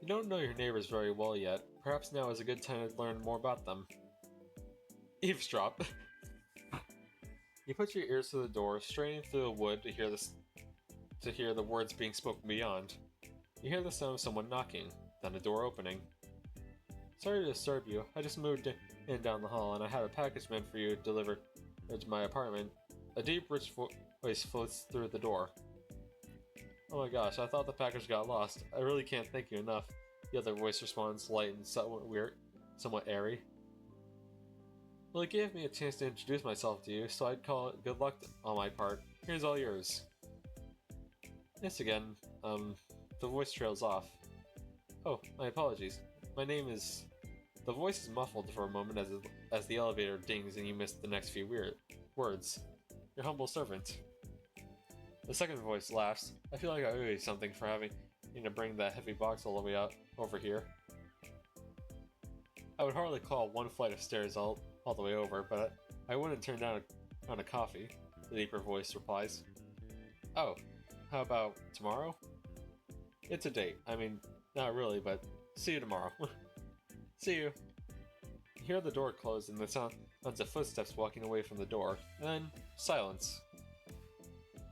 You don't know your neighbors very well yet. Perhaps now is a good time to learn more about them. Eavesdrop. You put your ears to the door, straining through the wood to hear the words being spoken beyond. You hear the sound of someone knocking, then a door opening. Sorry to disturb you. I just moved in down the hall and I had a package meant for you delivered to my apartment. A deep, rich voice floats through the door. Oh my gosh, I thought the package got lost. I really can't thank you enough. The other voice responds, light and somewhat airy. Well, it gave me a chance to introduce myself to you, so I'd call it good luck on my part. Here's all yours. Yes, again. The voice trails off. Oh, my apologies. My name is... The voice is muffled for a moment as the elevator dings and you miss the next few words. Your humble servant. The second voice laughs. I feel like I owe you something for having to bring that heavy box all the way out over here. I would hardly call one flight of stairs all the way over, but I wouldn't turn down a coffee, the deeper voice replies. Oh, how about tomorrow? It's a date. I mean, not really, but see you tomorrow. See you. You hear the door close and the sounds of footsteps walking away from the door, and then silence.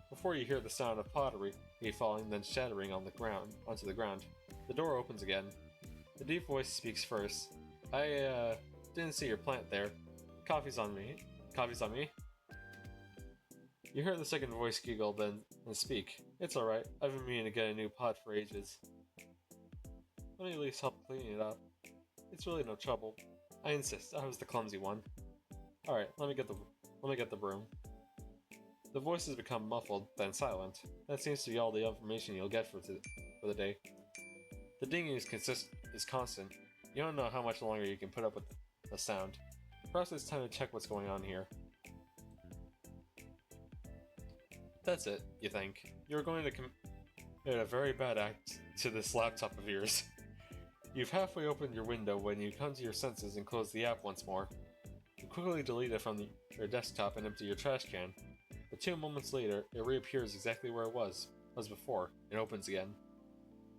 Before you hear the sound of pottery falling, then shattering onto the ground, the door opens again. The deep voice speaks first. I didn't see your plant there. Coffee's on me. Coffee's on me? You hear the second voice giggle, then speak. It's alright. I've been meaning to get a new pot for ages. Let me at least help clean it up. It's really no trouble. I insist. I was the clumsy one. Alright, let me get the broom. The voices become muffled, then silent. That seems to be all the information you'll get for the day. The dinging is constant. You don't know how much longer you can put up with the sound. Perhaps it's time to check what's going on here. That's it, you think. You're going to commit a very bad act to this laptop of yours. You've halfway opened your window when you come to your senses and close the app once more. You quickly delete it from your desktop and empty your trash can. But 2 moments later, it reappears exactly where it was before, and opens again.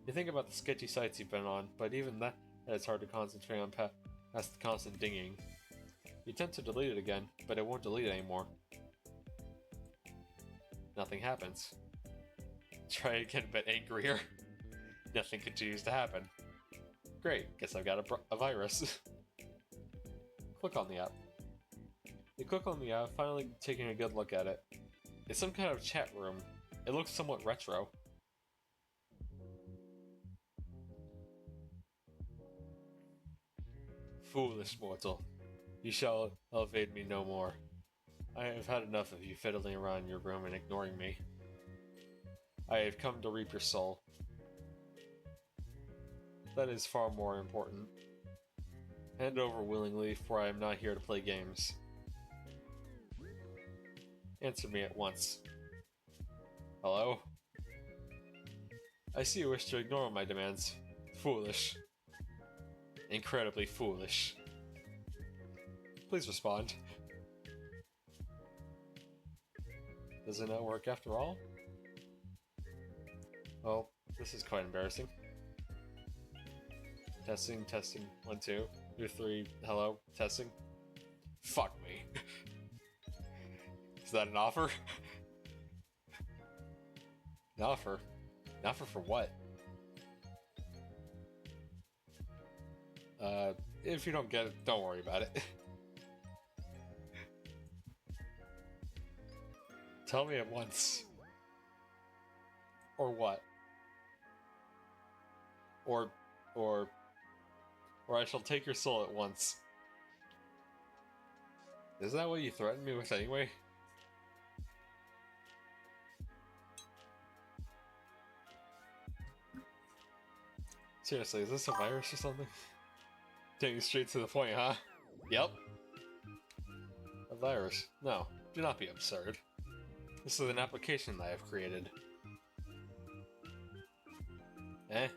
You think about the sketchy sites you've been on, but even that it's hard to concentrate on past the constant dinging. You attempt to delete it again, but it won't delete anymore. Nothing happens. Try again, but angrier. Nothing continues to happen. Great, guess I've got a virus. Click on the app. You click on the app, finally taking a good look at it. It's some kind of chat room. It looks somewhat retro. Foolish mortal, you shall evade me no more. I have had enough of you fiddling around in your room and ignoring me. I have come to reap your soul. That is far more important. Hand over willingly, for I am not here to play games. Answer me at once. Hello? I see you wish to ignore my demands. Foolish. Incredibly foolish. Please respond. Does it not work after all? Well, this is quite embarrassing. Testing, testing, 1, 2, 2, 3, hello, testing. Fuck me. Is that an offer? An offer? An offer for what? If you don't get it, don't worry about it. Tell me at once. Or what? Or I shall take your soul at once. Isn't that what you threatened me with anyway? Seriously, is this a virus or something? Getting straight to the point, huh? Yep. A virus. No, do not be absurd. This is an application that I have created. Eh?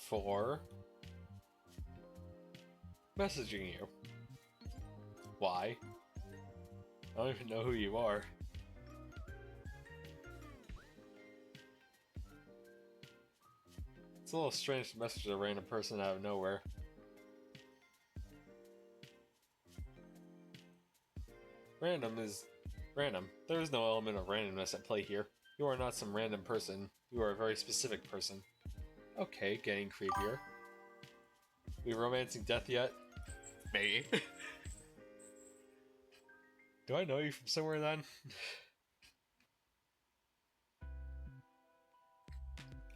For messaging you. Why? I don't even know who you are. It's a little strange to message a random person out of nowhere. Random is random. There is no element of randomness at play here. You are not some random person. You are a very specific person. Okay, getting creepier. We romancing death yet? Maybe. Do I know you from somewhere then?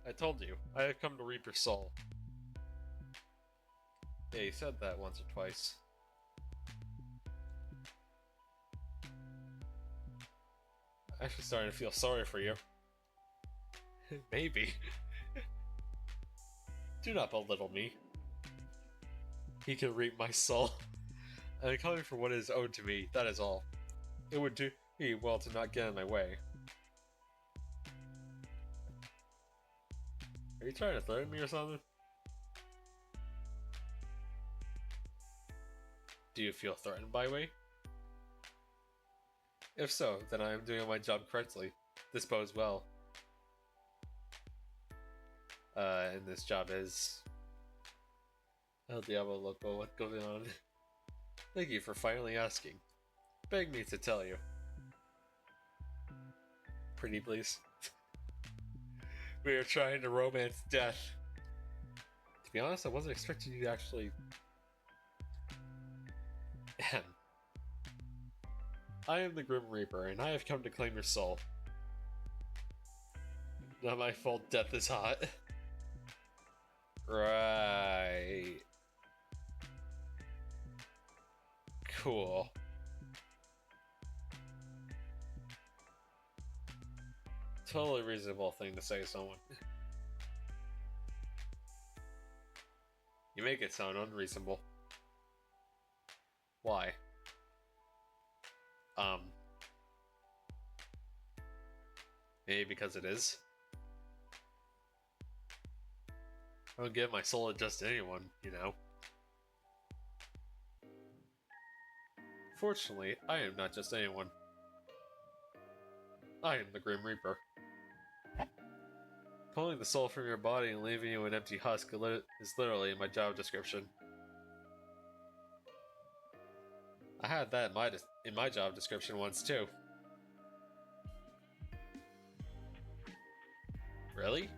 I told you, I have come to reap your soul. Yeah, you said that once or twice. I'm actually starting to feel sorry for you. Maybe. Do not belittle me. He can reap my soul. I am coming for what is owed to me, that is all. It would do me well to not get in my way. Are you trying to threaten me or something? Do you feel threatened by me? If so, then I am doing my job correctly. This bodes well. And this job is... El Diablo Loco, what's going on? Thank you for finally asking. Beg me to tell you. Pretty please. We are trying to romance death. To be honest, I wasn't expecting you to actually... Ahem. I am the Grim Reaper, and I have come to claim your soul. Not my fault death is hot. Right. Cool. Totally reasonable thing to say to someone. You make it sound unreasonable. Why? Maybe because it is. I don't give my soul to just anyone, you know. Fortunately, I am not just anyone. I am the Grim Reaper. Pulling the soul from your body and leaving you an empty husk is literally my job description. I had that in my job description once too. Really?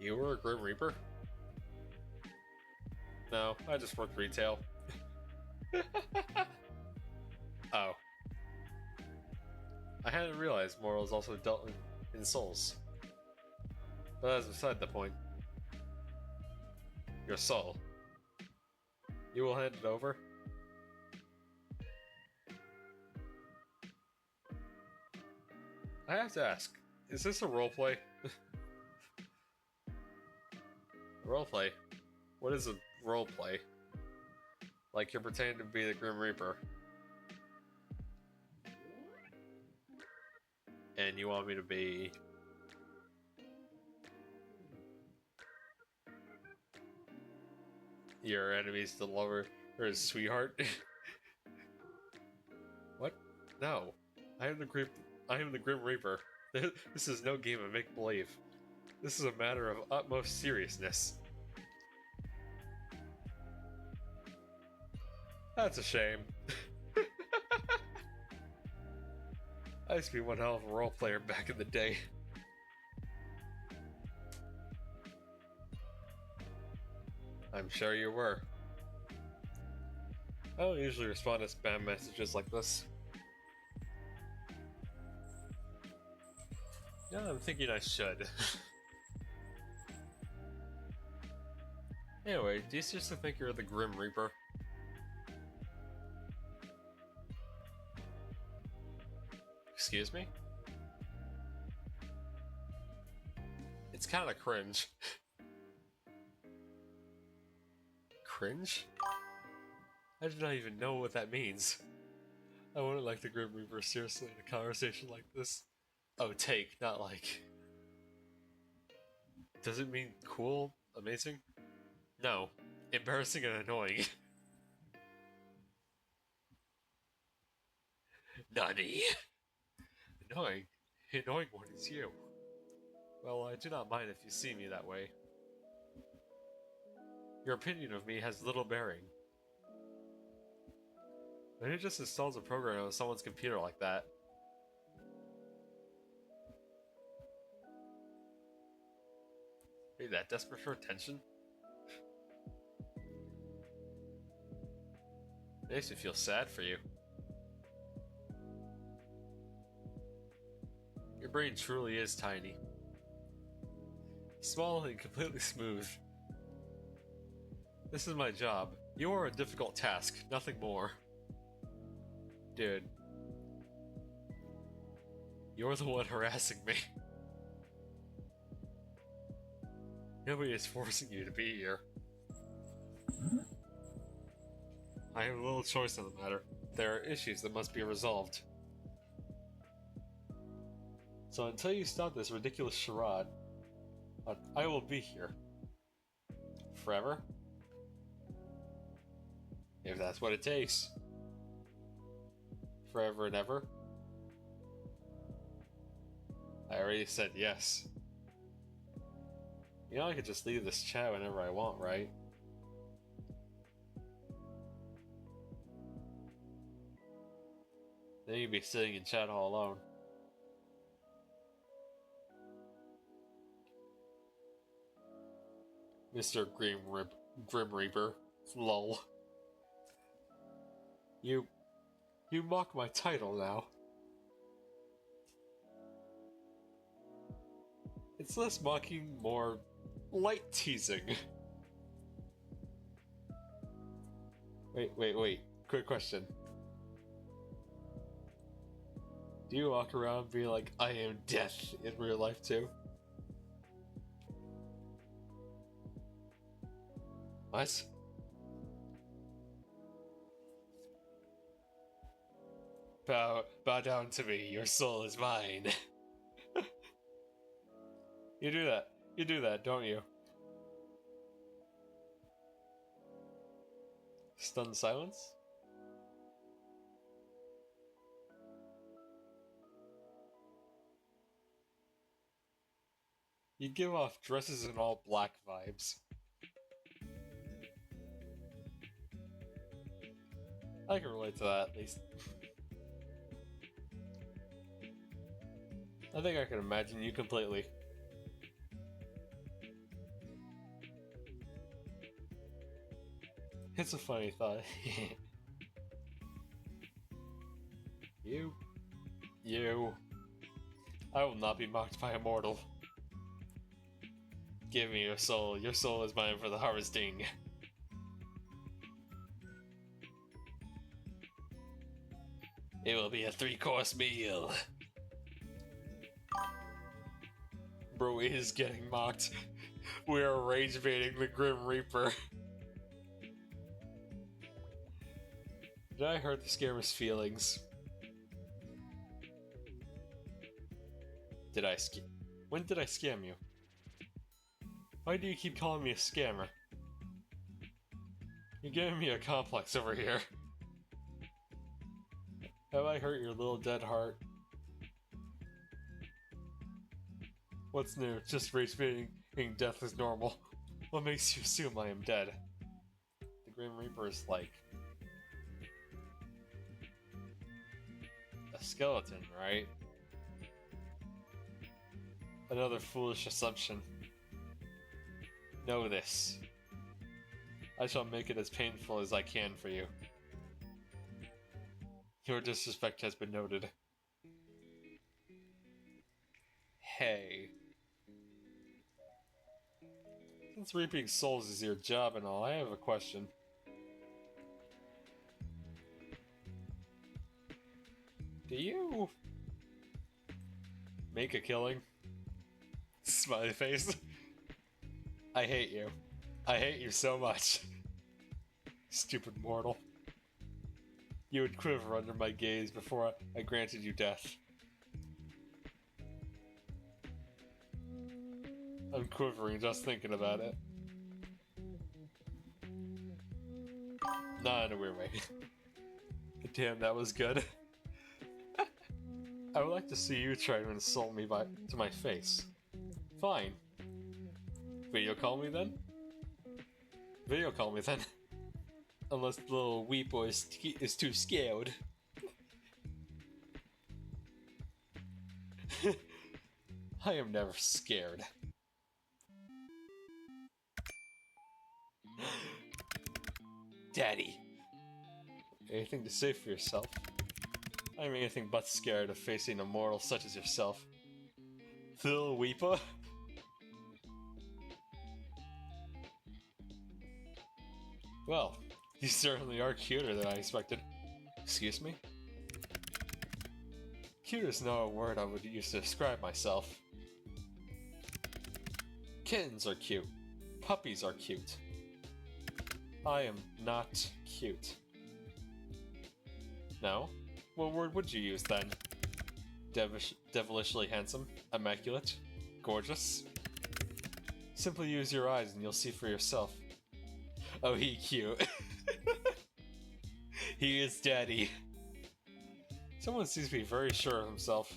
You were a Grim Reaper? No, I just worked retail. Oh. I hadn't realized morals also dealt in souls. But that's beside the point. Your soul. You will hand it over? I have to ask, is this a roleplay? Roleplay? What is a roleplay? Like you're pretending to be the Grim Reaper. And you want me to be... your enemy's the lover or his sweetheart? What? No. I am the Grim Reaper. This is no game of make-believe. This is a matter of utmost seriousness. That's a shame. I used to be one hell of a role player back in the day. I'm sure you were. I don't usually respond to spam messages like this. Yeah, I'm thinking I should. Anyway, do you seriously think you're the Grim Reaper? Excuse me? It's kinda cringe. Cringe? I do not even know what that means. I wouldn't like the Grim Reaper seriously in a conversation like this. Oh, take, not like. Does it mean cool? Amazing? No. Embarrassing and annoying. Nani? Annoying? The annoying one is you. Well, I do not mind if you see me that way. Your opinion of me has little bearing. But who just installs a program on someone's computer like that? You're that desperate for attention? Makes me feel sad for you. Your brain truly is tiny. Small and completely smooth. This is my job. You are a difficult task, nothing more. Dude. You're the one harassing me. Nobody is forcing you to be here. I have little choice in the matter. There are issues that must be resolved. So until you stop this ridiculous charade, I will be here. Forever? If that's what it takes. Forever and ever? I already said yes. You know I could just leave this chat whenever I want, right? Then you'd be sitting in chat all alone. Mr. Grim Reaper. Lol. You mock my title now. It's less mocking, more light teasing. Wait. Quick question. Do you walk around being like, I am death in real life too? What? Bow down to me, your soul is mine. You do that, don't you? Stunned silence? You give off dresses in all black vibes. I can relate to that, at least. I think I can imagine you completely. It's a funny thought. You. I will not be mocked by a mortal. Give me your soul is mine for the harvesting. It will be a 3-course meal. Bro is getting mocked. We are rage baiting the Grim Reaper. Did I hurt the scammer's feelings? When did I scam you? Why do you keep calling me a scammer? You're giving me a complex over here. Have I hurt your little dead heart? What's new? Just rage baiting death is normal. What makes you assume I am dead? The Grim Reaper is like a skeleton, right? Another foolish assumption. Know this. I shall make it as painful as I can for you. Your disrespect has been noted. Hey. Since reaping souls is your job and all, I have a question. Do you make a killing? Smiley face. I hate you. I hate you so much. Stupid mortal. You would quiver under my gaze before I granted you death. I'm quivering just thinking about it. Not in a weird way. Damn, that was good. I would like to see you try to insult me to my face. Fine. Video call me then? Video call me then. Unless the little wee boy is too scared. I am never scared. Daddy. Anything to say for yourself? I'm anything but scared of facing a mortal such as yourself. Phil Weepa? Well, you certainly are cuter than I expected. Excuse me? Cute is not a word I would use to describe myself. Kittens are cute. Puppies are cute. I am not cute. No? What word would you use then? Devilishly handsome? Immaculate? Gorgeous? Simply use your eyes and you'll see for yourself. Oh, he cute. He is daddy. Someone seems to be very sure of himself.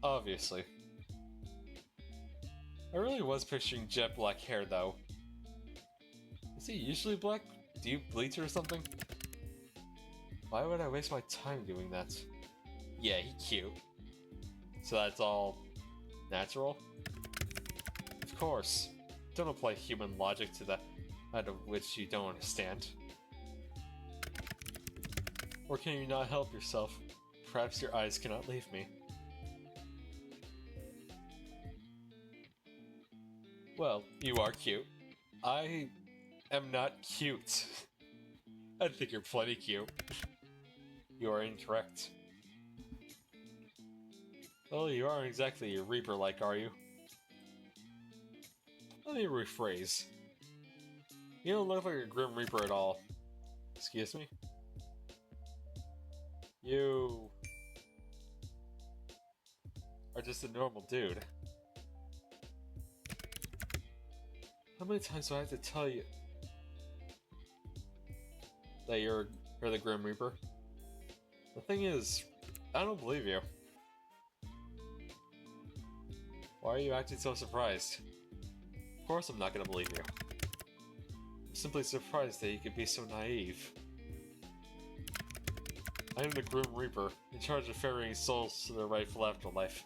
Obviously. I really was picturing jet black hair though. Is he usually black? Do you bleach or something? Why would I waste my time doing that? Yeah, he cute. So that's all natural? Of course. Don't apply human logic to that out of which you don't understand. Or can you not help yourself? Perhaps your eyes cannot leave me. Well, you are cute. I am not cute. I think you're plenty cute. You are incorrect. Well, you aren't exactly a Reaper-like, are you? Let me rephrase. You don't look like a Grim Reaper at all. Excuse me? You are just a normal dude. How many times do I have to tell you that you're the Grim Reaper? The thing is, I don't believe you. Why are you acting so surprised? Of course I'm not gonna believe you. I'm simply surprised that you could be so naive. I am the Grim Reaper, in charge of ferrying souls to their rightful afterlife.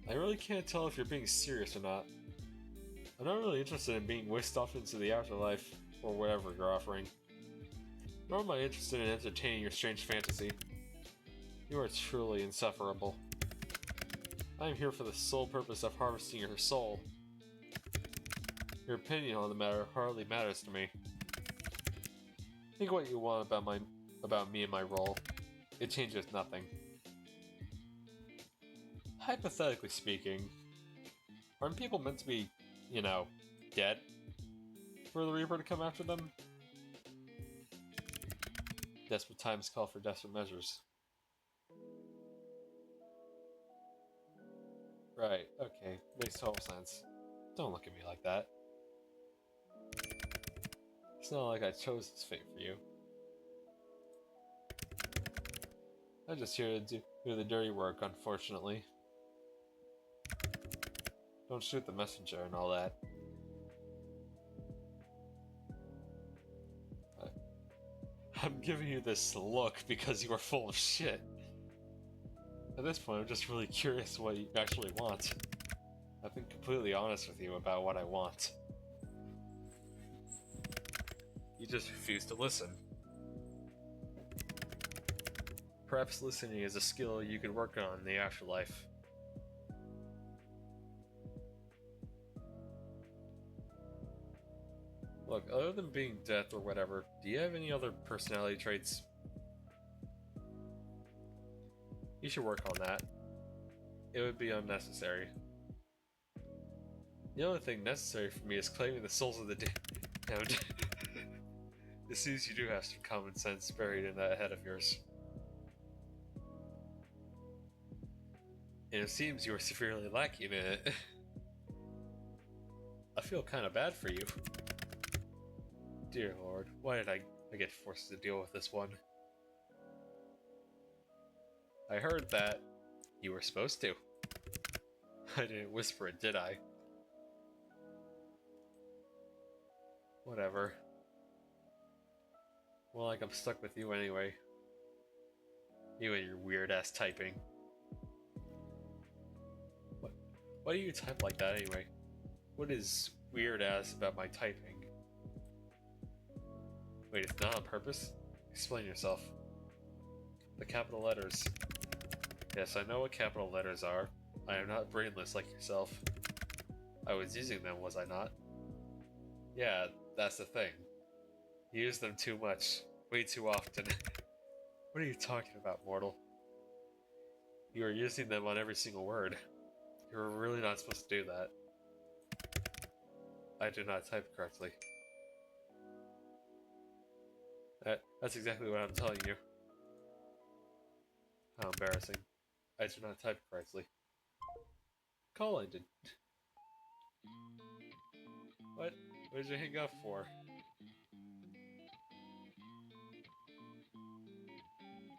I really can't tell if you're being serious or not. I'm not really interested in being whisked off into the afterlife, or whatever you're offering. Nor am I interested in entertaining your strange fantasy. You are truly insufferable. I am here for the sole purpose of harvesting your soul. Your opinion on the matter hardly matters to me. Think what you want about me and my role. It changes nothing. Hypothetically speaking, aren't people meant to be, you know, dead for the Reaper to come after them? Desperate times call for desperate measures. Right, okay, makes total sense. Don't look at me like that. It's not like I chose this fate for you. I'm just here to do the dirty work, unfortunately. Don't shoot the messenger and all that. I'm giving you this look because you are full of shit. At this point, I'm just really curious what you actually want. I've been completely honest with you about what I want. You just refuse to listen. Perhaps listening is a skill you could work on in the afterlife. Look, other than being death or whatever, do you have any other personality traits? You should work on that. It would be unnecessary. The only thing necessary for me is claiming the souls of the damned. It seems you do have some common sense buried in that head of yours. And it seems you are severely lacking in it. I feel kind of bad for you. Dear Lord, why did I get forced to deal with this one? I heard that you were supposed to. I didn't whisper it, did I? Whatever. Well, like I'm stuck with you anyway. You and your weird ass typing. Why do you type like that anyway? What is weird ass about my typing? Wait, it's not on purpose? Explain yourself. The capital letters. Yes, I know what capital letters are. I am not brainless like yourself. I was using them, was I not? Yeah, that's the thing. You use them too much. Way too often. What are you talking about, mortal? You are using them on every single word. You're really not supposed to do that. I do not type correctly. That's exactly what I'm telling you. How embarrassing. I do not type correctly. Call ended. What? What did you hang up for?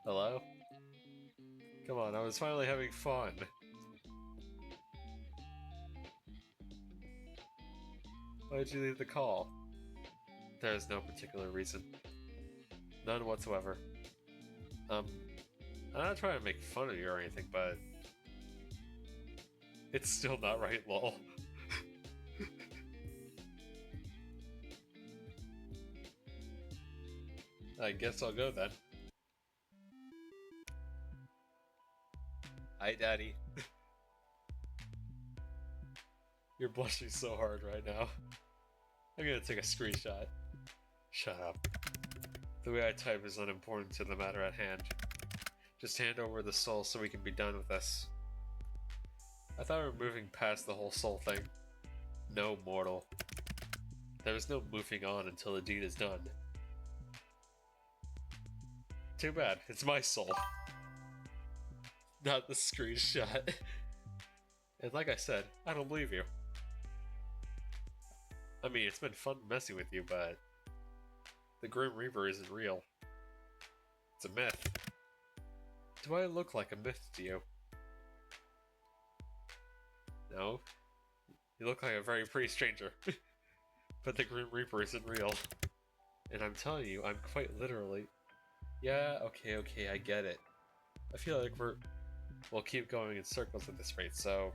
Hello? Come on, I was finally having fun. Why did you leave the call? There is no particular reason. None whatsoever. I'm not trying to make fun of you or anything, but it's still not right, lol. I guess I'll go then. Hi, Daddy. You're blushing so hard right now. I'm gonna take a screenshot. Shut up. The way I type is unimportant to the matter at hand. Just hand over the soul so we can be done with this. I thought we were moving past the whole soul thing. No, mortal. There is no moving on until the deed is done. Too bad, it's my soul. Not the screenshot. And like I said, I don't believe you. I mean, it's been fun messing with you, but the Grim Reaper isn't real. It's a myth. Do I look like a myth to you? No. You look like a very pretty stranger. But the Grim Reaper isn't real. And I'm telling you, I'm quite literally... Yeah, okay, I get it. I feel like we'll keep going in circles at this rate, so...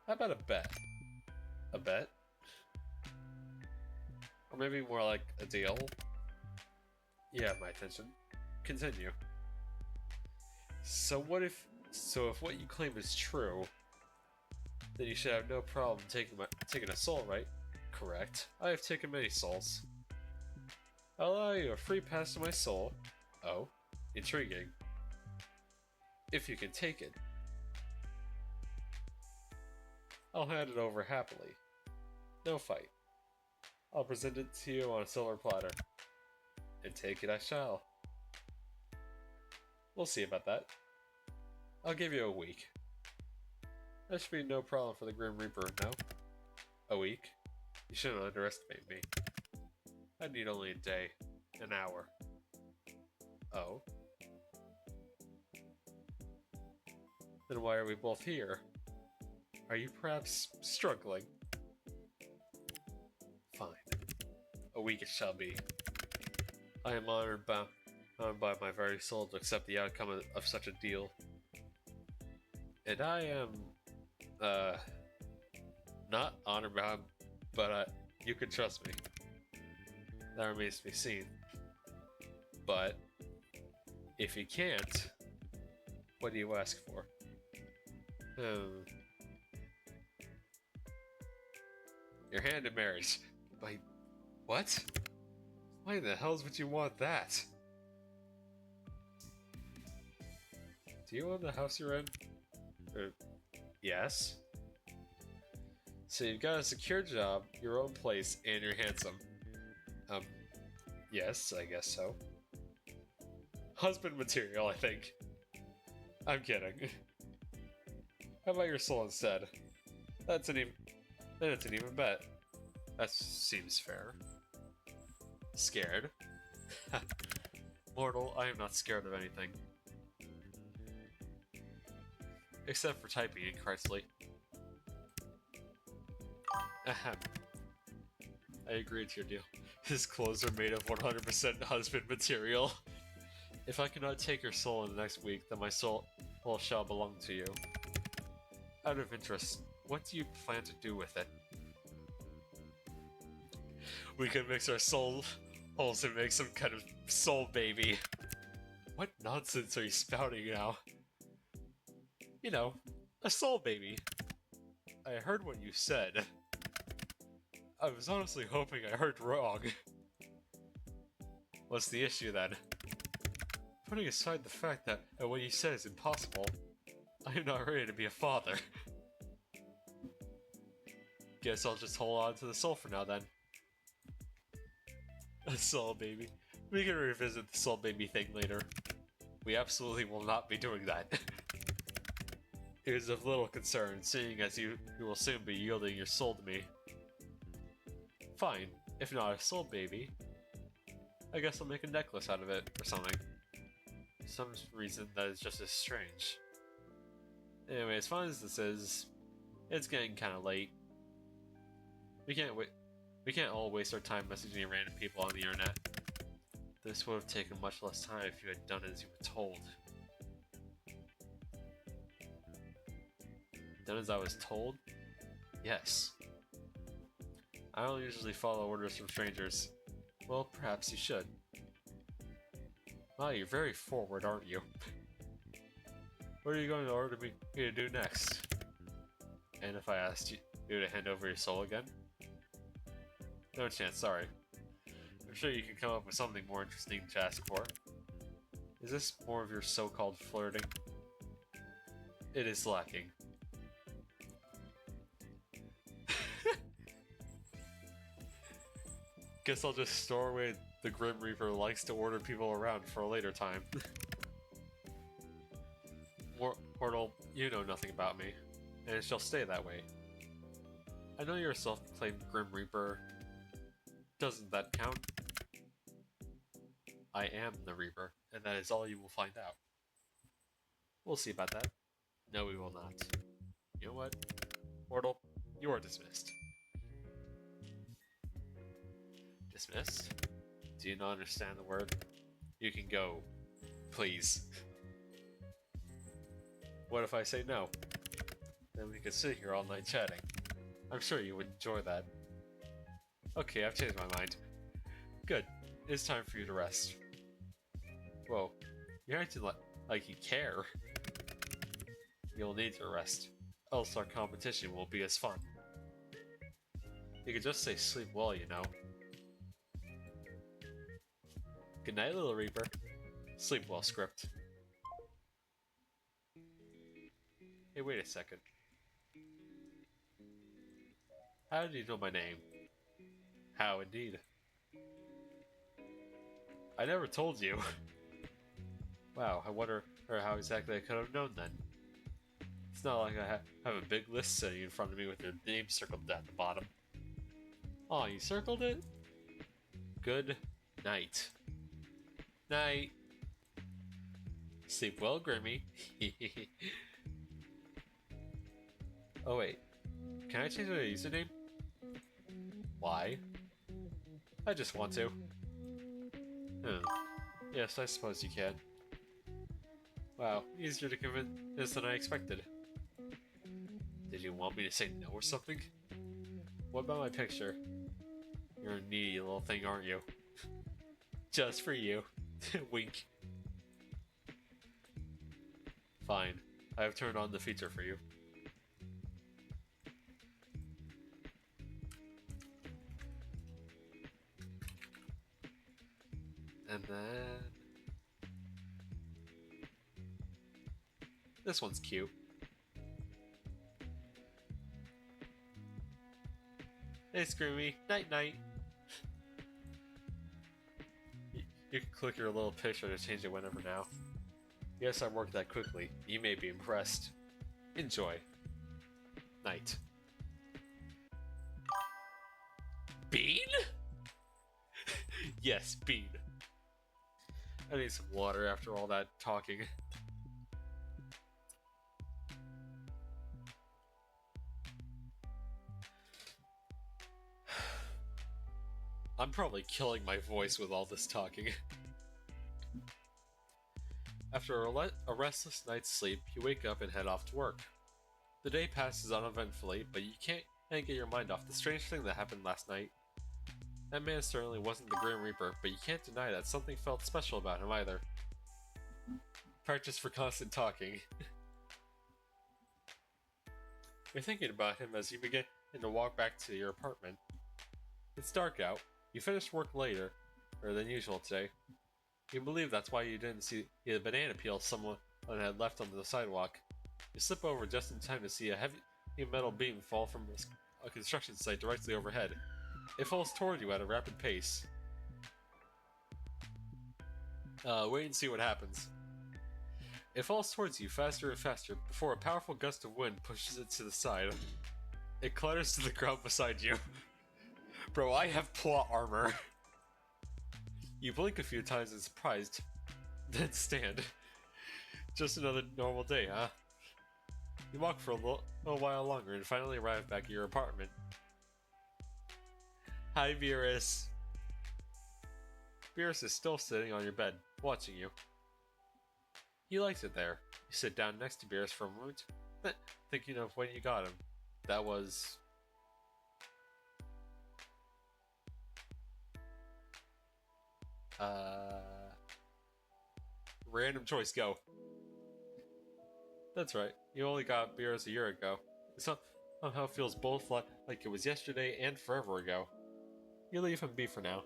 How about a bet? A bet? Or maybe more like a deal? You have my attention. Continue. So if what you claim is true, then you should have no problem taking a soul, right? Correct. I have taken many souls. I'll allow you a free pass to my soul. Oh, intriguing. If you can take it. I'll hand it over happily. No fight. I'll present it to you on a silver platter. And take it I shall. We'll see about that. I'll give you a week. That should be no problem for the Grim Reaper, no? A week? You shouldn't underestimate me. I need only a day. An hour. Oh? Then why are we both here? Are you perhaps struggling? Fine. A week it shall be. I am honored by my very soul to accept the outcome of such a deal. And I am, not honor bound, but you can trust me. That remains to be seen. But, if you can't, what do you ask for? Your hand in marriage. Wait, what? Why in the hells would you want that? Do you own the house you're in? Yes. So you've got a secure job, your own place, and you're handsome. Yes, I guess so. Husband material, I think. I'm kidding. How about your soul instead? Then it's an even bet. That seems fair. Scared? Mortal, I am not scared of anything. Except for typing incorrectly. Ahem. I agree to your deal. His clothes are made of 100% husband material. If I cannot take your soul in the next week, then my soul shall belong to you. Out of interest, what do you plan to do with it? We could mix our souls and make some kind of soul baby. What nonsense are you spouting now? You know, a soul baby. I heard what you said. I was honestly hoping I heard wrong. What's the issue then? Putting aside the fact that what you said is impossible, I am not ready to be a father. Guess I'll just hold on to the soul for now then. A soul baby. We can revisit the soul baby thing later. We absolutely will not be doing that. It is of little concern, seeing as you will soon be yielding your soul to me. Fine, if not a soul baby, I guess I'll make a necklace out of it, or something. For some reason that is just as strange. Anyway, as fun as this is, it's getting kinda late. We can't all waste our time messaging random people on the internet. This would have taken much less time if you had done as you were told. Done as I was told? Yes. I don't usually follow orders from strangers. Well, perhaps you should. Wow, you're very forward, aren't you? What are you going to order me to do next? And if I asked you to hand over your soul again? No chance, sorry. I'm sure you can come up with something more interesting to ask for. Is this more of your so-called flirting? It is lacking. Guess I'll just store away the Grim Reaper likes to order people around for a later time. Mortal, you know nothing about me, and it shall stay that way. I know you're a self-proclaimed Grim Reaper. Doesn't that count? I am the Reaper, and that is all you will find out. We'll see about that. No, we will not. You know what? Mortal, you are dismissed. Dismissed? Do you not understand the word? You can go. Please. What if I say no? Then we could sit here all night chatting. I'm sure you would enjoy that. Okay, I've changed my mind. Good. It's time for you to rest. Whoa. You're acting like you care. You'll need to rest, else our competition won't be as fun. You could just say sleep well, you know. Good night, little Reaper. Sleep well, script. Hey, wait a second. How did you know my name? How indeed. I never told you. Wow, I wonder how exactly I could have known then. It's not like I have a big list sitting in front of me with your name circled at the bottom. Aw, you circled it? Good night. Night. Sleep well, Grimmy. Oh wait, can I change my username? Why? I just want to. Yes, I suppose you can. Wow, easier to convince than I expected. Did you want me to say no or something? What about my picture? You're a needy little thing, aren't you? Just for you. Wink. Fine. I have turned on the feature for you. And then... this one's cute. Hey, Screamy. Night-night. You can click your little picture to change it whenever now. Yes, I worked that quickly. You may be impressed. Enjoy. Night. Bean? Yes, Bean. I need some water after all that talking. I'm probably killing my voice with all this talking. After a restless night's sleep, you wake up and head off to work. The day passes uneventfully, but you can't get your mind off the strange thing that happened last night. That man certainly wasn't the Grim Reaper, but you can't deny that something felt special about him either. Practice for constant talking. You're thinking about him as you begin to walk back to your apartment. It's dark out. You finished work later than usual today. You believe that's why you didn't see the banana peel someone had left on the sidewalk. You slip over just in time to see a heavy metal beam fall from a construction site directly overhead. It falls toward you at a rapid pace. Wait and see what happens. It falls towards you faster and faster before a powerful gust of wind pushes it to the side. It clatters to the ground beside you. Bro, I have plot armor. You blink a few times in surprise, then stand. Just another normal day, huh? You walk for a little while longer and finally arrive back at your apartment. Hi, Beerus. Beerus is still sitting on your bed, watching you. He likes it there. You sit down next to Beerus for a moment, thinking of when you got him. That was... Random choice, go. That's right, you only got Beerus a year ago. It somehow feels both like it was yesterday and forever ago. You leave him be for now.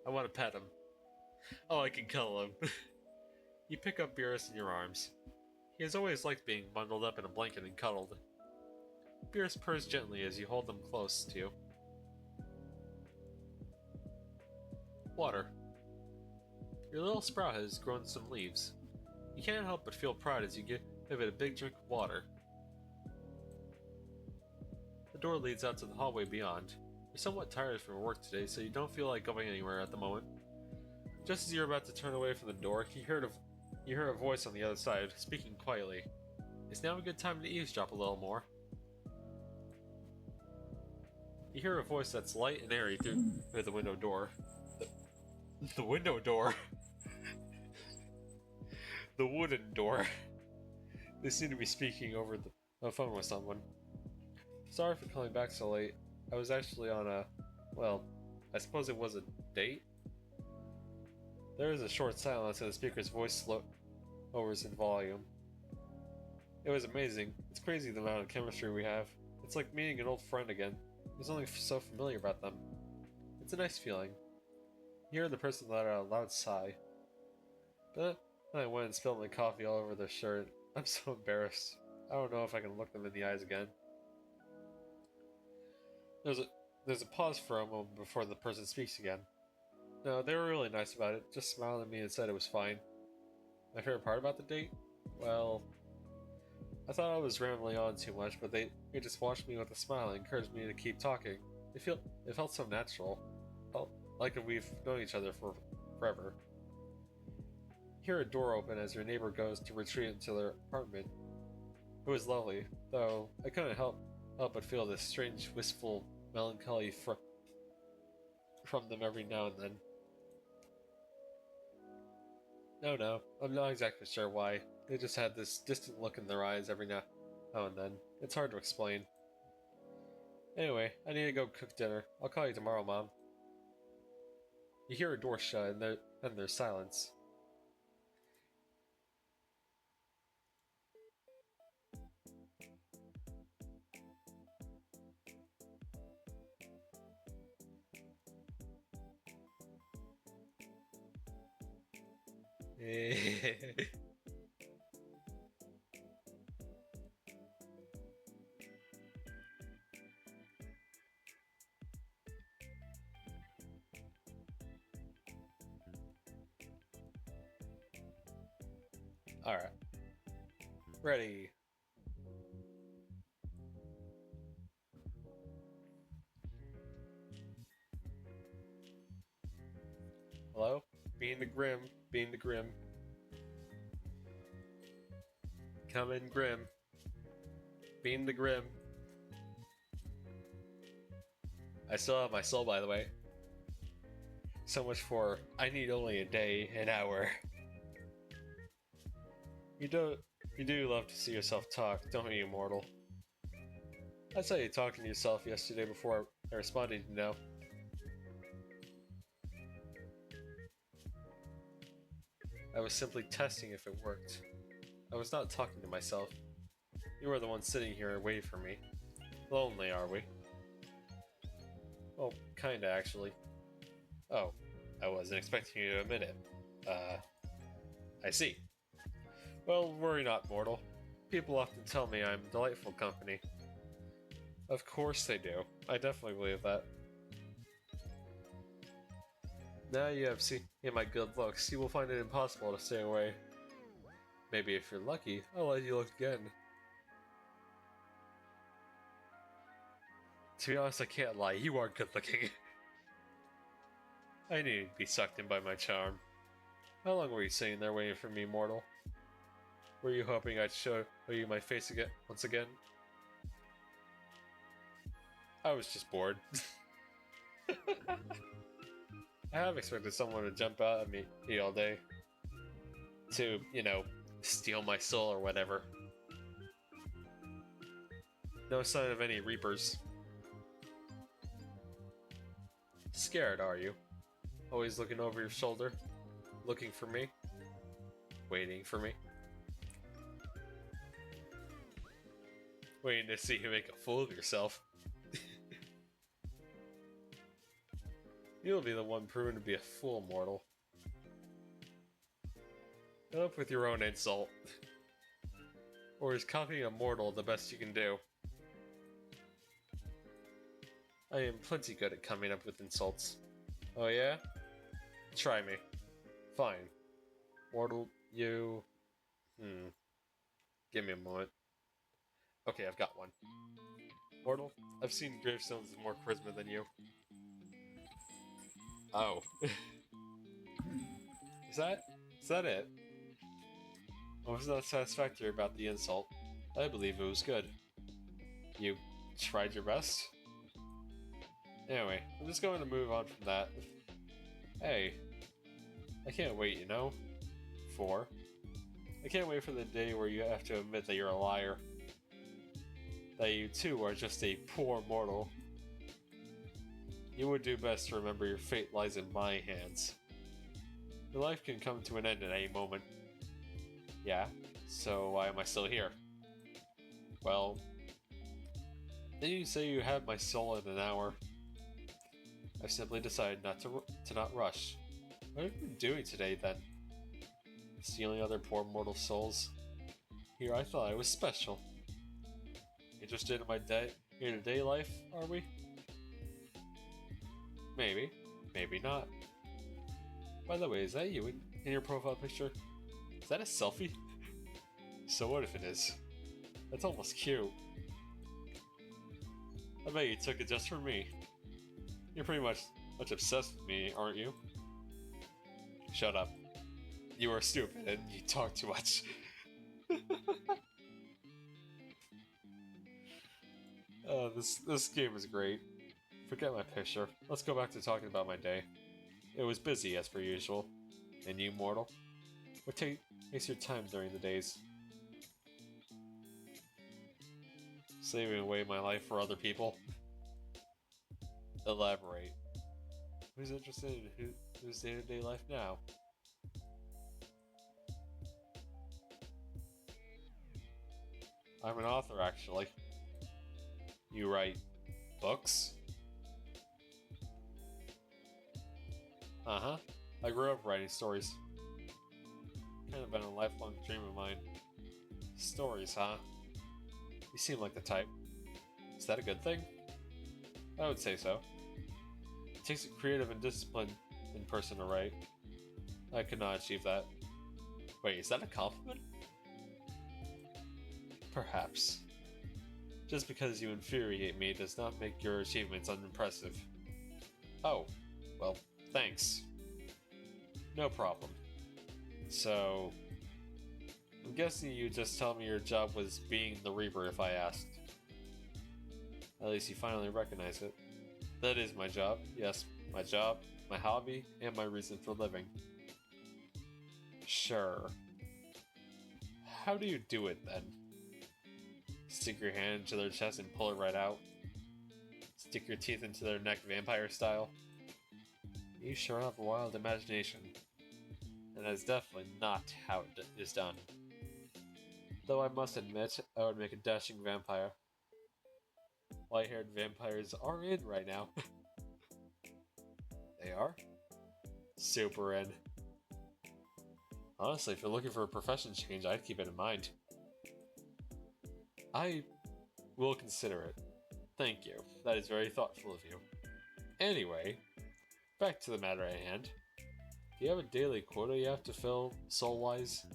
I want to pet him. Oh, I can kill him. You pick up Beerus in your arms. He has always liked being bundled up in a blanket and cuddled. Beerus purrs gently as you hold them close to you. Water. Your little sprout has grown some leaves. You can't help but feel pride as you give it a big drink of water. The door leads out to the hallway beyond. You're somewhat tired from your work today, so you don't feel like going anywhere at the moment. Just as you're about to turn away from the door, you hear a voice on the other side, speaking quietly. It's now a good time to eavesdrop a little more. You hear a voice that's light and airy through the window door. The window door? The wooden door. They seem to be speaking over the phone with someone. Sorry for coming back so late. I was actually on well, I suppose it was a date? There is a short silence and the speaker's voice lowers in volume. It was amazing. It's crazy the amount of chemistry we have. It's like meeting an old friend again. There's something so familiar about them. It's a nice feeling. You hear the person let out a loud sigh. But then I went and spilled my coffee all over their shirt. I'm so embarrassed. I don't know if I can look them in the eyes again. There's a pause for a moment before the person speaks again. No, they were really nice about it, just smiled at me and said it was fine. My favorite part about the date? Well, I thought I was rambling on too much, but they just watched me with a smile and encouraged me to keep talking. It felt so natural. Felt like we've known each other for forever. You hear a door open as your neighbor goes to retreat into their apartment. It was lovely, though I couldn't help but feel this strange, wistful melancholy from them every now and then. No, I'm not exactly sure why. They just had this distant look in their eyes every now and then. It's hard to explain. Anyway, I need to go cook dinner. I'll call you tomorrow, Mom. You hear a door shut and there's silence. Alright. Ready. Hello? Being the Grim. Come in, Grim. Being the Grim. I still have my soul, by the way. So much for I need only a day, an hour. You do love to see yourself talk, don't you, mortal? I saw you talking to yourself yesterday before I responded, you know. I was simply testing if it worked. I was not talking to myself. You are the one sitting here waiting for me. Lonely, are we? Well, kinda, actually. Oh, I wasn't expecting you to admit it. I see. Well, worry not, mortal. People often tell me I'm delightful company. Of course they do. I definitely believe that. Now you have seen my good looks, you will find it impossible to stay away. Maybe if you're lucky, I'll let you look again. To be honest, I can't lie, you are good looking. I knew you'd be sucked in by my charm. How long were you sitting there waiting for me, mortal? Were you hoping I'd show you my face again, once again? I was just bored. I have expected someone to jump out at me all day. To, you know, steal my soul or whatever. No sign of any reapers. Scared, are you? Always looking over your shoulder? Looking for me? Waiting for me? Waiting to see you make a fool of yourself. You'll be the one proven to be a fool, mortal. Come up with your own insult. Or is copying a mortal the best you can do? I am plenty good at coming up with insults. Oh yeah? Try me. Fine. Mortal, you... Give me a moment. Okay, I've got one. Mortal, I've seen gravestones with more charisma than you. Oh. Is that it? I was not satisfactory about the insult. I believe it was good. You tried your best? Anyway, I'm just going to move on from that. Hey, I can't wait, you know? I can't wait for the day where you have to admit that you're a liar. That you too are just a poor mortal. You would do best to remember your fate lies in my hands. Your life can come to an end at any moment. Yeah, so why am I still here? Well, then you say you have my soul in an hour. I've simply decided to not rush. What have you been doing today, then? Stealing other poor mortal souls? Here I thought I was special. Interested in my day-to-day life, are we? Maybe. Maybe not. By the way, is that you in your profile picture? Is that a selfie? So what if it is? That's almost cute. I bet you took it just for me. You're pretty much obsessed with me, aren't you? Shut up. You are stupid and you talk too much. This game is great. Forget my picture. Let's go back to talking about my day. It was busy as per usual. And you, mortal? What takes your time during the days? Saving away my life for other people? Elaborate. Who's interested in whose day-to-day life now? I'm an author, actually. You write books? Uh-huh. I grew up writing stories. Kind of been a lifelong dream of mine. Stories, huh? You seem like the type. Is that a good thing? I would say so. It takes a creative and disciplined person to write. I could not achieve that. Wait, is that a compliment? Perhaps. Just because you infuriate me does not make your achievements unimpressive. Oh, well, thanks. No problem. So, I'm guessing you just tell me your job was being the Reaper if I asked. At least you finally recognize it. That is my job. Yes, my job, my hobby, and my reason for living. Sure. How do you do it then? Stick your hand into their chest and pull it right out? Stick your teeth into their neck vampire style? You sure have a wild imagination. And that's definitely not how it is done. Though I must admit, I would make a dashing vampire. White-haired vampires are in right now. They are? Super in. Honestly, if you're looking for a profession change, I'd keep it in mind. I will consider it. Thank you. That is very thoughtful of you. Anyway, back to the matter at hand. Do you have a daily quota you have to fill, soul-wise?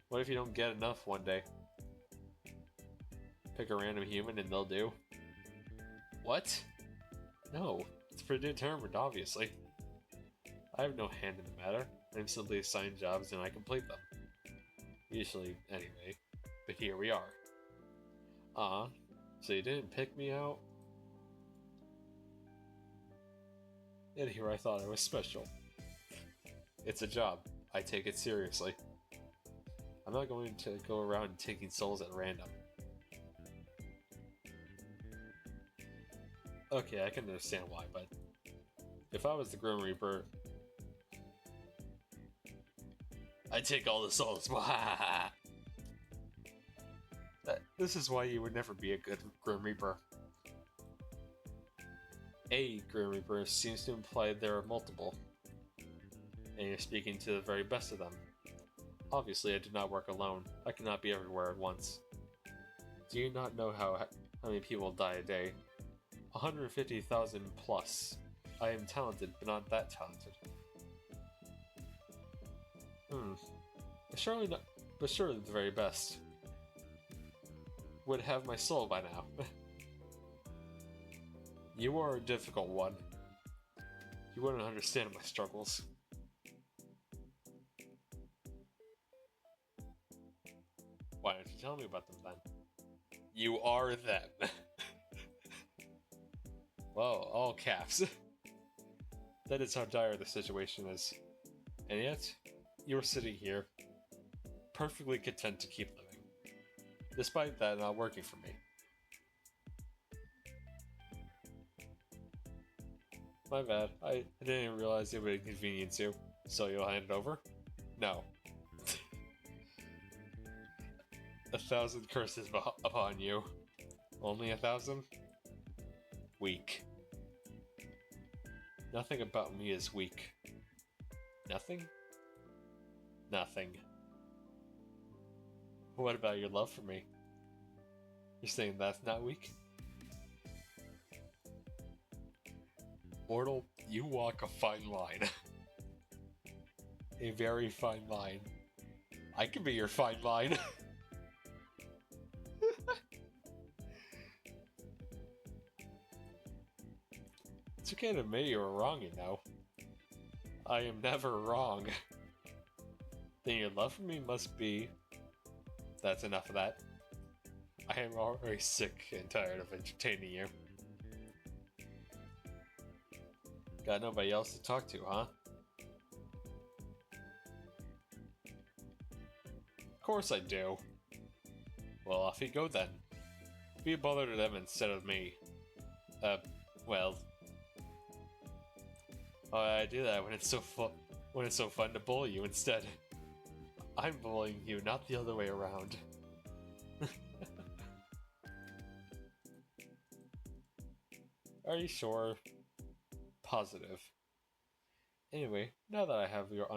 What if you don't get enough one day? Pick a random human and they'll do. What? No, it's predetermined, obviously. I have no hand in the matter. I'm simply assigned jobs and I complete them. Usually, anyway. But here we are. So you didn't pick me out? And here I thought I was special. It's a job. I take it seriously. I'm not going to go around taking souls at random. Okay, I can understand why, but if I was the Grim Reaper, I'd take all the souls. This is why you would never be a good Grim Reaper. A Grim Reaper seems to imply there are multiple, and you're speaking to the very best of them. Obviously, I do not work alone. I cannot be everywhere at once. Do you not know how many people die a day? 150,000 plus. I am talented, but not that talented. Surely not, but surely the very best would have my soul by now. You are a difficult one. You wouldn't understand my struggles. Why don't you tell me about them then? You are them. Well, all caps. That is how dire the situation is. And yet, you're sitting here, perfectly content to keep living. Despite that not working for me. My bad. I didn't even realize it would inconvenience you. So you'll hand it over? No. 1,000 curses upon you. Only 1,000? Weak. Nothing about me is weak. Nothing? Nothing. What about your love for me? You're saying that's not weak? Mortal, you walk a fine line. A very fine line. I can be your fine line. It's okay to admit you were wrong, you know. I am never wrong. Then your love for me must be... That's enough of that. I am already sick and tired of entertaining you. Got nobody else to talk to, huh? Of course I do. Well, off you go then. Be a bother to them instead of me. Well... I do that when it's so fun to bully you instead. I'm bullying you, not the other way around. Are you sure? Positive. Anyway, now that I have your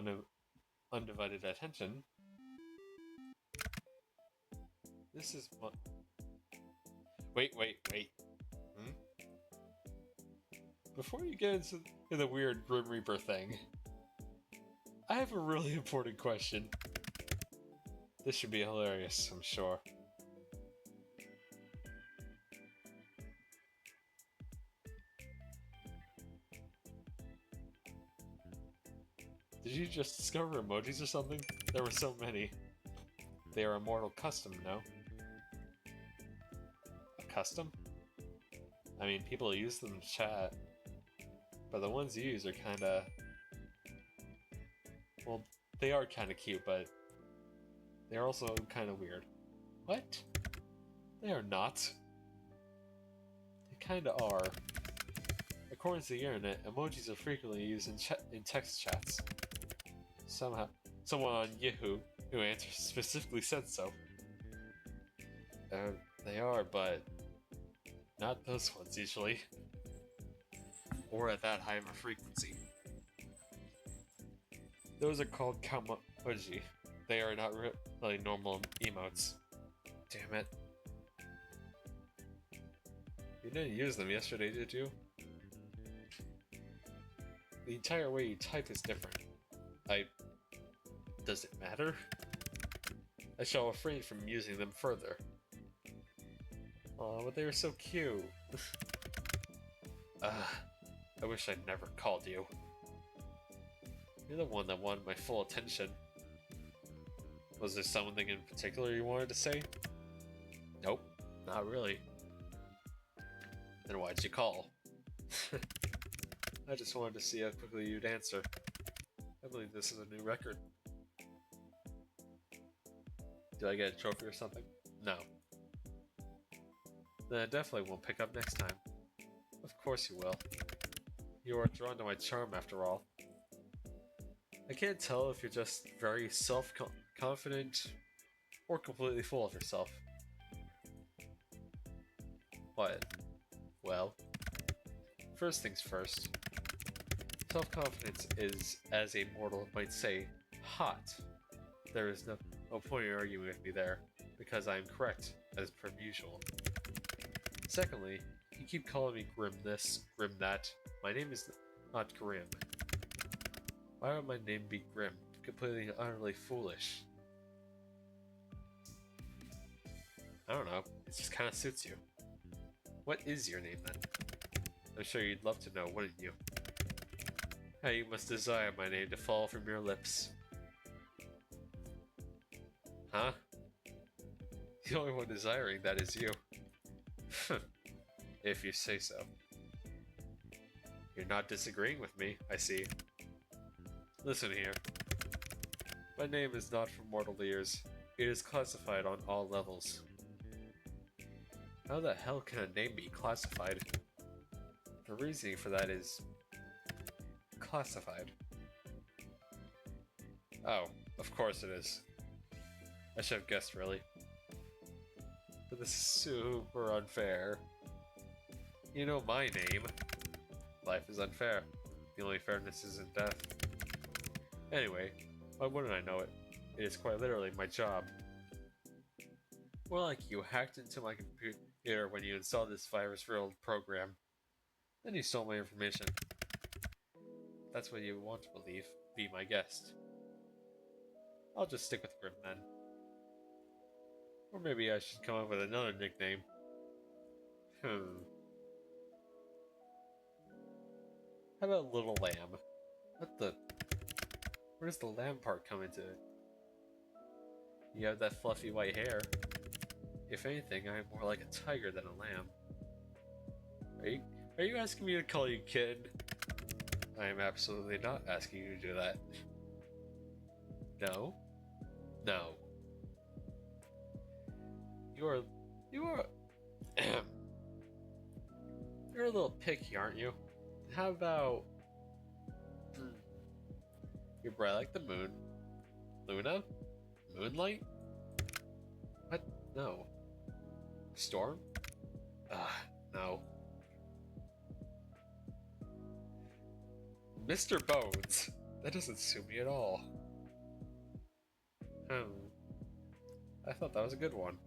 undivided attention, this is what... Wait. Before you get into the weird Grim Reaper thing, I have a really important question. This should be hilarious, I'm sure. Did you just discover emojis or something? There were so many. They are immortal custom, no? A custom? I mean, people use them to chat. But the ones you use are kinda... Well, they are kinda cute, but... They're also kind of weird. What? They are not. They kind of are. According to the internet, emojis are frequently used in text chats. Somehow, someone on Yahoo who answers specifically said so. They are, but not those ones usually. Or at that high of a frequency. Those are called kamoji. They are not really normal emotes. Damn it. You didn't use them yesterday, did you? The entire way you type is different. Does it matter? I shall refrain from using them further. Aw, but they were so cute. I wish I'd never called you. You're the one that wanted my full attention. Was there something in particular you wanted to say? Nope, not really. Then why'd you call? I just wanted to see how quickly you'd answer. I believe this is a new record. Did I get a trophy or something? No. Then I definitely won't pick up next time. Of course you will. You are drawn to my charm after all. I can't tell if you're just very self-confident or completely full of yourself. What? Well, first things first. Self-confidence is, as a mortal might say, hot. There is no point in arguing with me there, because I am correct, as per usual. Secondly, you keep calling me Grim this, Grim that. My name is not Grim. Why would my name be Grim? Completely and utterly foolish. I don't know, it just kinda suits you. What is your name then? I'm sure you'd love to know, wouldn't you? How you must desire my name to fall from your lips. Huh? The only one desiring that is you. If you say so. You're not disagreeing with me, I see. Listen here. My name is not for mortal ears. It is classified on all levels. How the hell can a name be classified? The reasoning for that is classified. Oh, of course it is. I should have guessed, really. But this is super unfair. You know my name. Life is unfair. The only fairness is in death. Anyway, why wouldn't I know it? It is quite literally my job. More like you hacked into my computer when you installed this virus-riddled program. Then you stole my information. That's what you want to believe. Be my guest. I'll just stick with Grim then. Or maybe I should come up with another nickname. How about Little Lamb? What the... Where does the lamb part come into it? You have that fluffy white hair. If anything, I am more like a tiger than a lamb. Are you asking me to call you kid? I am absolutely not asking you to do that. No? No. You are... You're a little picky, aren't you? How about... You're bright like the moon. Luna? Moonlight? What? No. Storm? No. Mr. Bones? That doesn't suit me at all. I thought that was a good one.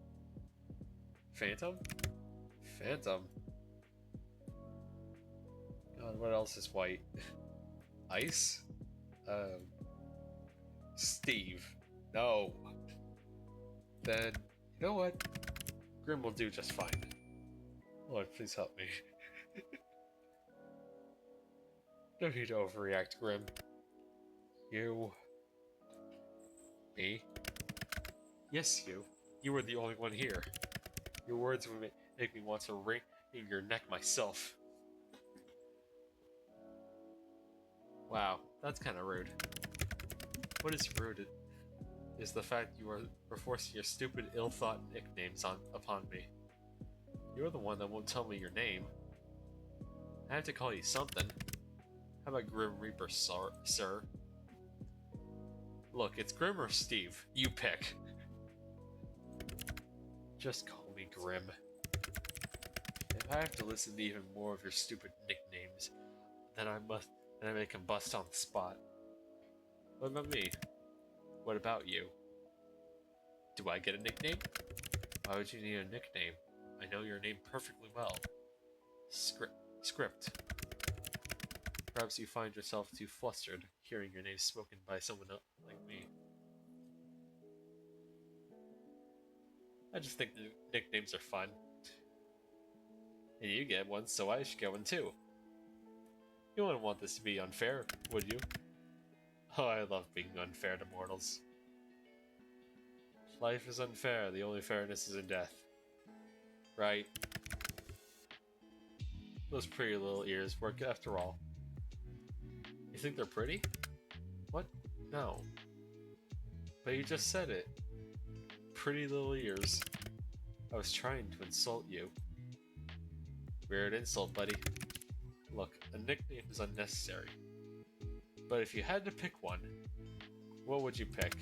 Phantom? Phantom? God, what else is white? Ice? Steve. No. Then, you know what? Grim will do just fine. Lord, please help me. No need to overreact, Grim. You... Me? Yes, you. You were the only one here. Your words would make me want to wring your neck myself. Wow, that's kind of rude. What is rude? is the fact you are forcing your stupid, ill-thought nicknames upon me. You're the one that won't tell me your name. I have to call you something. How about Grim Reaper, sir? Look, it's Grim or Steve. You pick. Just call me Grim. If I have to listen to even more of your stupid nicknames, then I may combust on the spot. What about me? What about you? Do I get a nickname? Why would you need a nickname? I know your name perfectly well. Script. Perhaps you find yourself too flustered hearing your name spoken by someone else like me. I just think the nicknames are fun. And you get one, so I should get one too. You wouldn't want this to be unfair, would you? Oh, I love being unfair to mortals. Life is unfair, the only fairness is in death. Right? Those pretty little ears work after all. You think they're pretty? What? No. But you just said it. Pretty little ears. I was trying to insult you. Weird insult, buddy. Look, a nickname is unnecessary. But if you had to pick one, what would you pick?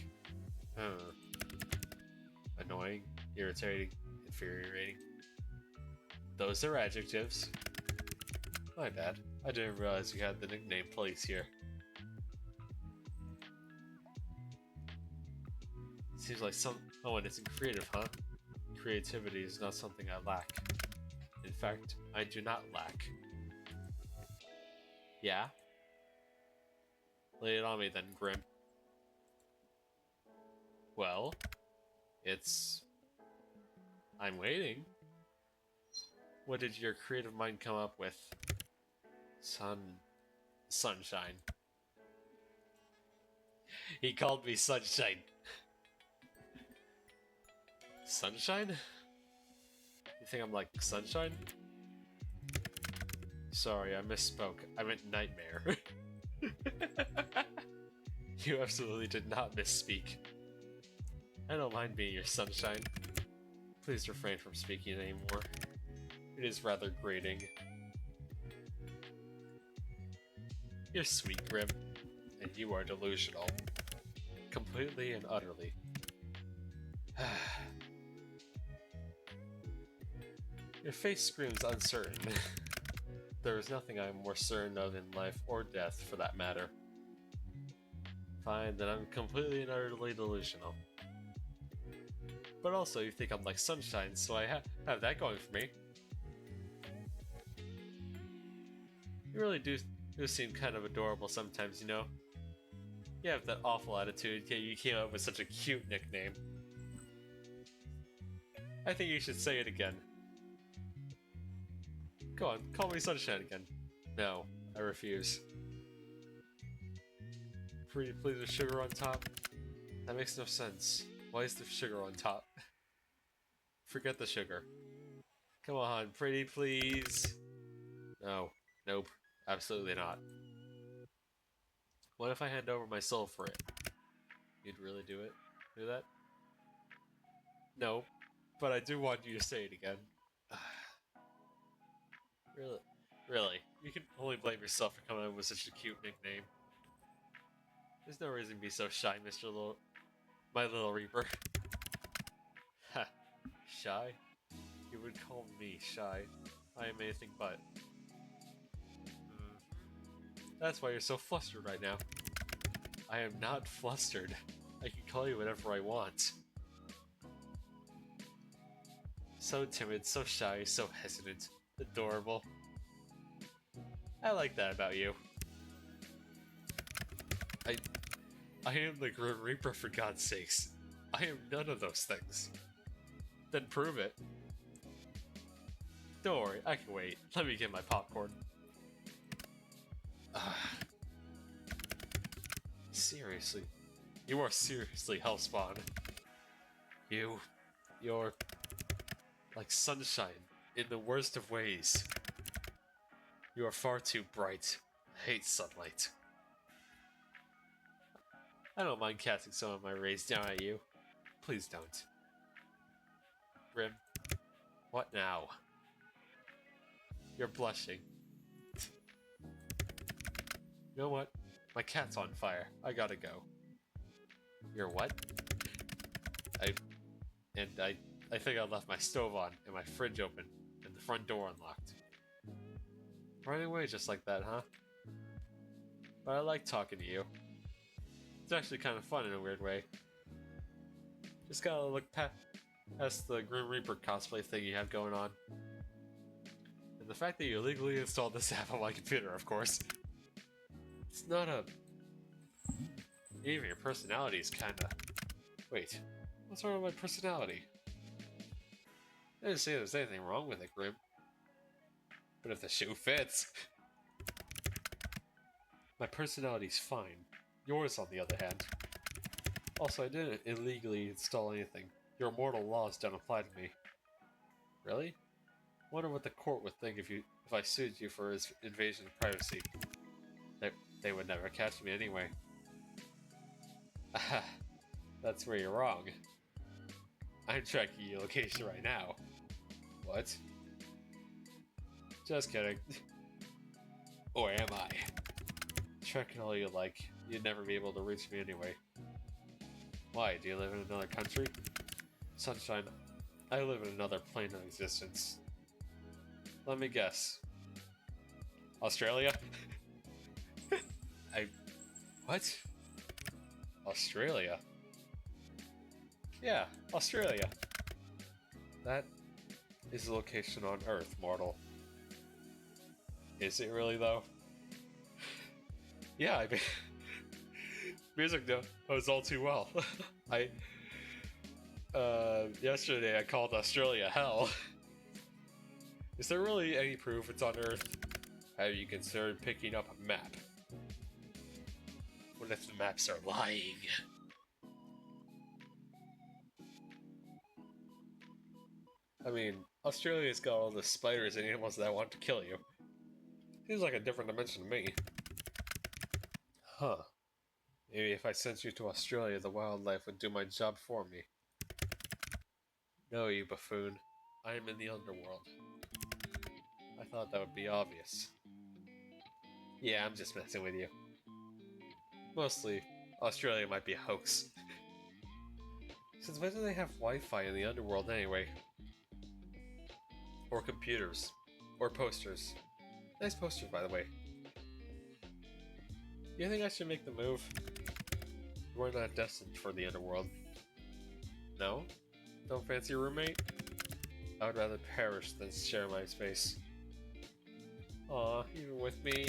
Annoying, irritating, infuriating. Those are adjectives. My bad. I didn't realize you had the nickname place here. Seems like someone isn't creative, huh? Creativity is not something I lack. In fact, I do not lack. Yeah? Lay it on me then, Grim. Well, I'm waiting. What did your creative mind come up with? Sunshine. He called me Sunshine. Sunshine? You think I'm like Sunshine? Sorry, I misspoke. I meant Nightmare. You absolutely did not misspeak. I don't mind being your sunshine. Please refrain from speaking anymore. It is rather grating. You're sweet, Grim, and you are delusional. Completely and utterly. Your face screams uncertain. There is nothing I am more certain of in life or death, for that matter. Fine, then I'm completely and utterly delusional. But also, you think I'm like Sunshine, so I have that going for me. You really do seem kind of adorable sometimes, you know? You have that awful attitude, yet you came up with such a cute nickname. I think you should say it again. Go on, call me Sunshine again. No, I refuse. Pretty please with sugar on top? That makes no sense. Why is there sugar on top? Forget the sugar. Come on, pretty please. No, nope, absolutely not. What if I hand over my soul for it? You'd really do it? Do that? No, but I do want you to say it again. Really? You can only blame yourself for coming up with such a cute nickname. There's no reason to be so shy, my little Reaper. Ha! Shy? You would call me shy. I am anything but. That's why you're so flustered right now. I am not flustered. I can call you whatever I want. So timid, so shy, so hesitant. Adorable. I like that about you. I am the Grim Reaper, for God's sakes. I am none of those things. Then prove it. Don't worry, I can wait. Let me get my popcorn. Seriously. You are seriously Hellspawn. You're like sunshine in the worst of ways. You are far too bright. I hate sunlight. I don't mind casting some of my rays down at you. Please don't. Grim, what now? You're blushing. You know what? My cat's on fire. I gotta go. You're what? I think I left my stove on and my fridge open and the front door unlocked. Running away just like that, huh? But I like talking to you. It's actually kind of fun in a weird way. Just gotta look past the Grim Reaper cosplay thing you have going on. And the fact that you illegally installed this app on my computer, of course. It's not a... Even your personality is kinda... Wait, what's wrong with my personality? I didn't say there's anything wrong with it, Grim. But if the shoe fits... My personality's fine. Yours, on the other hand. Also, I didn't illegally install anything. Your immortal laws don't apply to me. Really? Wonder what the court would think if I sued you for his invasion of privacy. They would never catch me anyway. Aha, that's where you're wrong. I'm tracking your location right now. What? Just kidding. Or am I? Tracking all you like. You'd never be able to reach me anyway. Why? Do you live in another country? Sunshine, I live in another plane of existence. Let me guess. Australia? What? Australia? Yeah, Australia. That is the location on Earth, mortal. Is it really, though? Yeah, I mean... Music knows all too well. Yesterday I called Australia hell. Is there really any proof it's on Earth? Have you considered picking up a map? What if the maps are lying? I mean, Australia's got all the spiders and animals that want to kill you. Seems like a different dimension to me. Huh. Maybe if I sent you to Australia, the wildlife would do my job for me. No, you buffoon. I am in the underworld. I thought that would be obvious. Yeah, I'm just messing with you. Mostly, Australia might be a hoax. Since when do they have Wi-Fi in the underworld anyway? Or computers. Or posters. Nice posters, by the way. You think I should make the move? We're not destined for the underworld. No? Don't fancy a roommate? I would rather perish than share my space. Aw, even with me?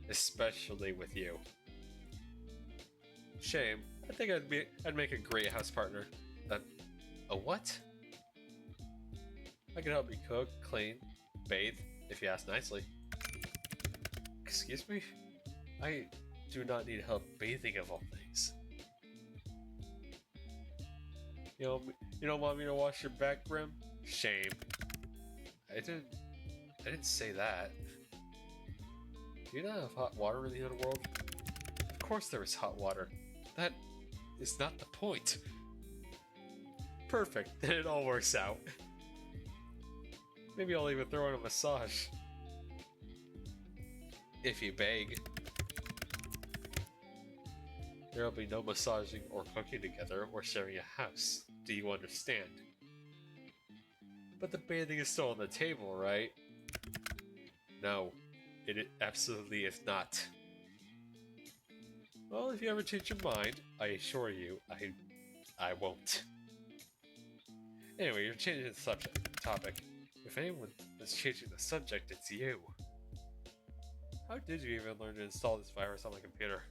Especially with you. Shame. I think I'd make a great house partner. A what? I can help you cook, clean, bathe, if you ask nicely. Excuse me? I do not need help bathing of all things. You don't want me to wash your back, Grim? Shame. I didn't say that. Do you not have hot water in the underworld? Of course there is hot water. That is not the point. Perfect, then it all works out. Maybe I'll even throw in a massage. If you beg. There'll be no massaging or cooking together or sharing a house. Do you understand? But the bathing is still on the table, right? No, it absolutely is not. Well, if you ever change your mind, I assure you, I won't. Anyway, you're changing the topic. If anyone is changing the subject, it's you. How did you even learn to install this virus on my computer?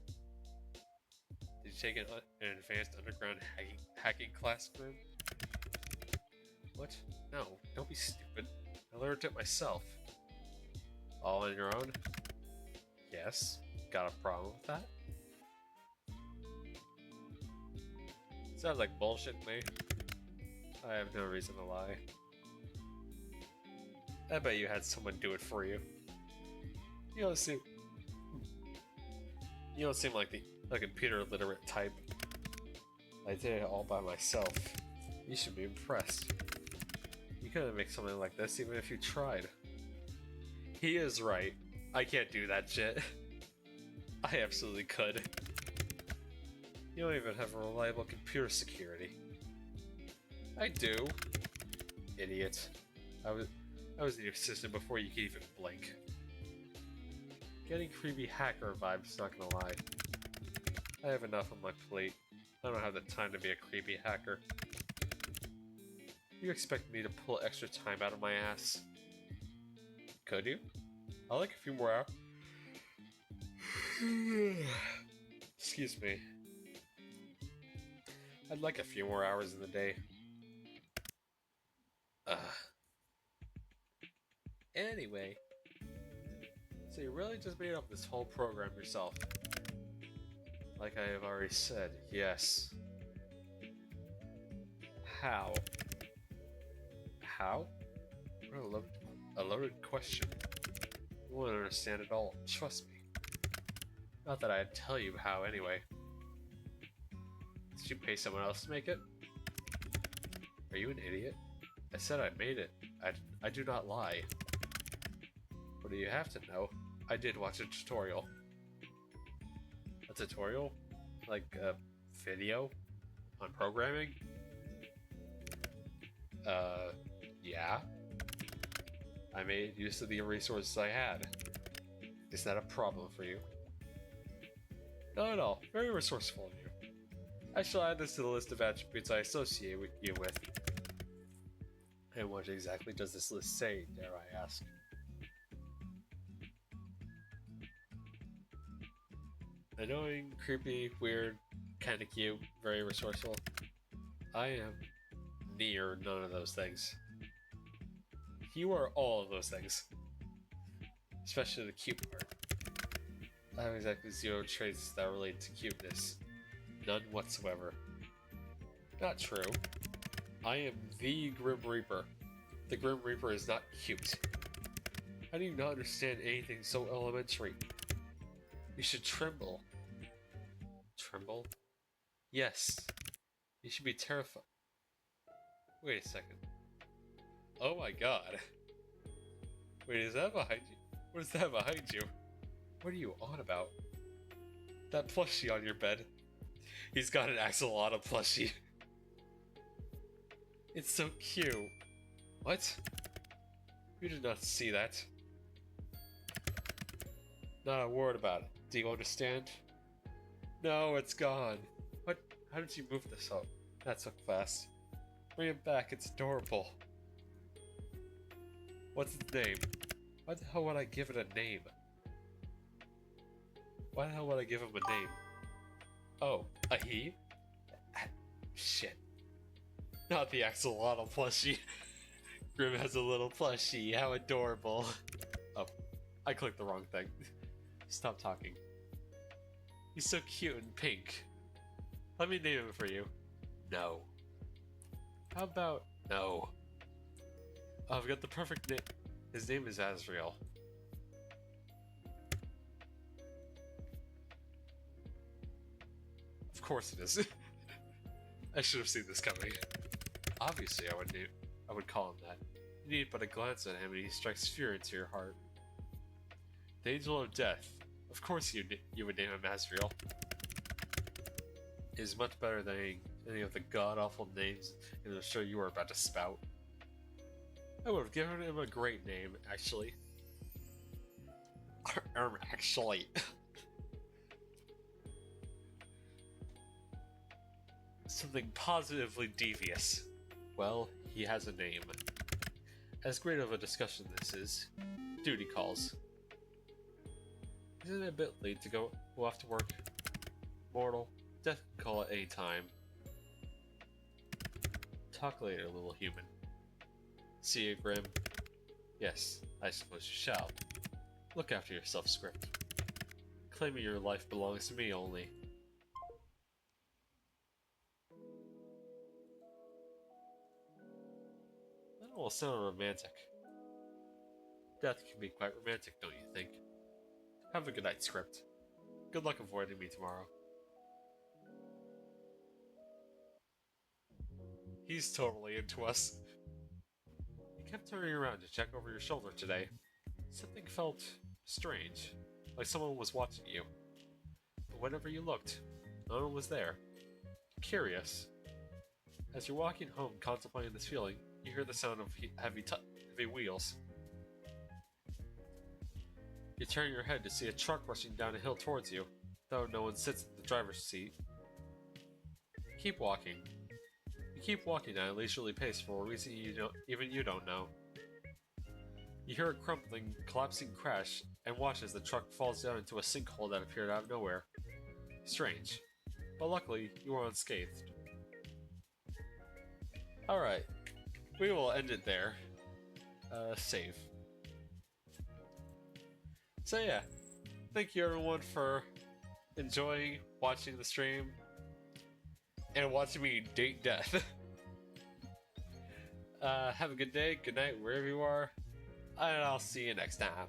Did you take an advanced underground hacking class, Grim? What? No, don't be stupid. I learned it myself. All on your own? Yes. Got a problem with that? Sounds like bullshit to me. I have no reason to lie. I bet you had someone do it for you. You don't seem like the computer literate type. I did it all by myself. You should be impressed. You couldn't make something like this even if you tried. He is right. I can't do that shit. I absolutely could. You don't even have a reliable computer security. I do. Idiot. I was the assistant before you could even blink. Getting creepy hacker vibes, not gonna lie. I have enough on my plate. I don't have the time to be a creepy hacker. You expect me to pull extra time out of my ass? Could you? I'll like a few more hours. Excuse me. I'd like a few more hours in the day. Anyway. So you really just made up this whole program yourself? Like I have already said, yes. How? How? What a loaded question. You won't understand it all, trust me. Not that I'd tell you how anyway. Did you pay someone else to make it? Are you an idiot? I said I made it. I do not lie. What do you have to know? I did watch a tutorial. A tutorial? Like a video? On programming? Yeah. I made use of the resources I had. Is that a problem for you? Not at all. Very resourceful of you. I shall add this to the list of attributes I associate you with. And what exactly does this list say, dare I ask? Annoying, creepy, weird, kinda cute, very resourceful. I am near none of those things. You are all of those things. Especially the cute part. I have exactly 0 traits that relate to cuteness. None whatsoever. Not true. I am the Grim Reaper. The Grim Reaper is not cute. How do you not understand anything so elementary? You should tremble. Tremble? Yes. You should be terrified. Wait a second. Oh my god. Wait, is that behind you? What is that behind you? What are you on about? That plushie on your bed. He's got an axolotl plushie. It's so cute. What? You did not see that. Not a word about it. Do you understand? No, it's gone. What? How did you move this up? That took fast. Bring it back, it's adorable. What's its name? Why the hell would I give it a name? Why the hell would I give him a name? Oh, a he? Shit. Not the axolotl plushie. Grim has a little plushie, how adorable. Oh, I clicked the wrong thing. Stop talking. He's so cute and pink. Let me name him for you. No. How about no? Oh, I've got the perfect name. His name is Azrael. Of course it is. I should have seen this coming. Obviously, I would call him that. You need but a glance at him, and he strikes fear into your heart. The Angel of Death. Of course, you would name him Azrael. It is much better than any of the god-awful names I'm sure you are about to spout. I would have given him a great name, actually. Actually. Something positively devious. Well, he has a name. As great of a discussion this is, duty calls. Isn't it a bit late to go off to work? Mortal, death can call at any time. Talk later, little human. See you, Grim. Yes, I suppose you shall. Look after yourself, Script. Claiming your life belongs to me only. That all sound romantic. Death can be quite romantic, don't you think? Have a good night, Script. Good luck avoiding me tomorrow. He's totally into us. You kept turning around to check over your shoulder today. Something felt strange, like someone was watching you. But whenever you looked, no one was there. Curious. As you're walking home contemplating this feeling, you hear the sound of heavy wheels. You turn your head to see a truck rushing down a hill towards you, though no one sits in the driver's seat. Keep walking. You keep walking at a leisurely pace for a reason even you don't know. You hear a crumpling, collapsing crash, and watch as the truck falls down into a sinkhole that appeared out of nowhere. Strange, but luckily you are unscathed. Alright, we will end it there. Save. So yeah, thank you everyone for enjoying watching the stream and watching me date death. Have a good day, good night, wherever you are, and I'll see you next time.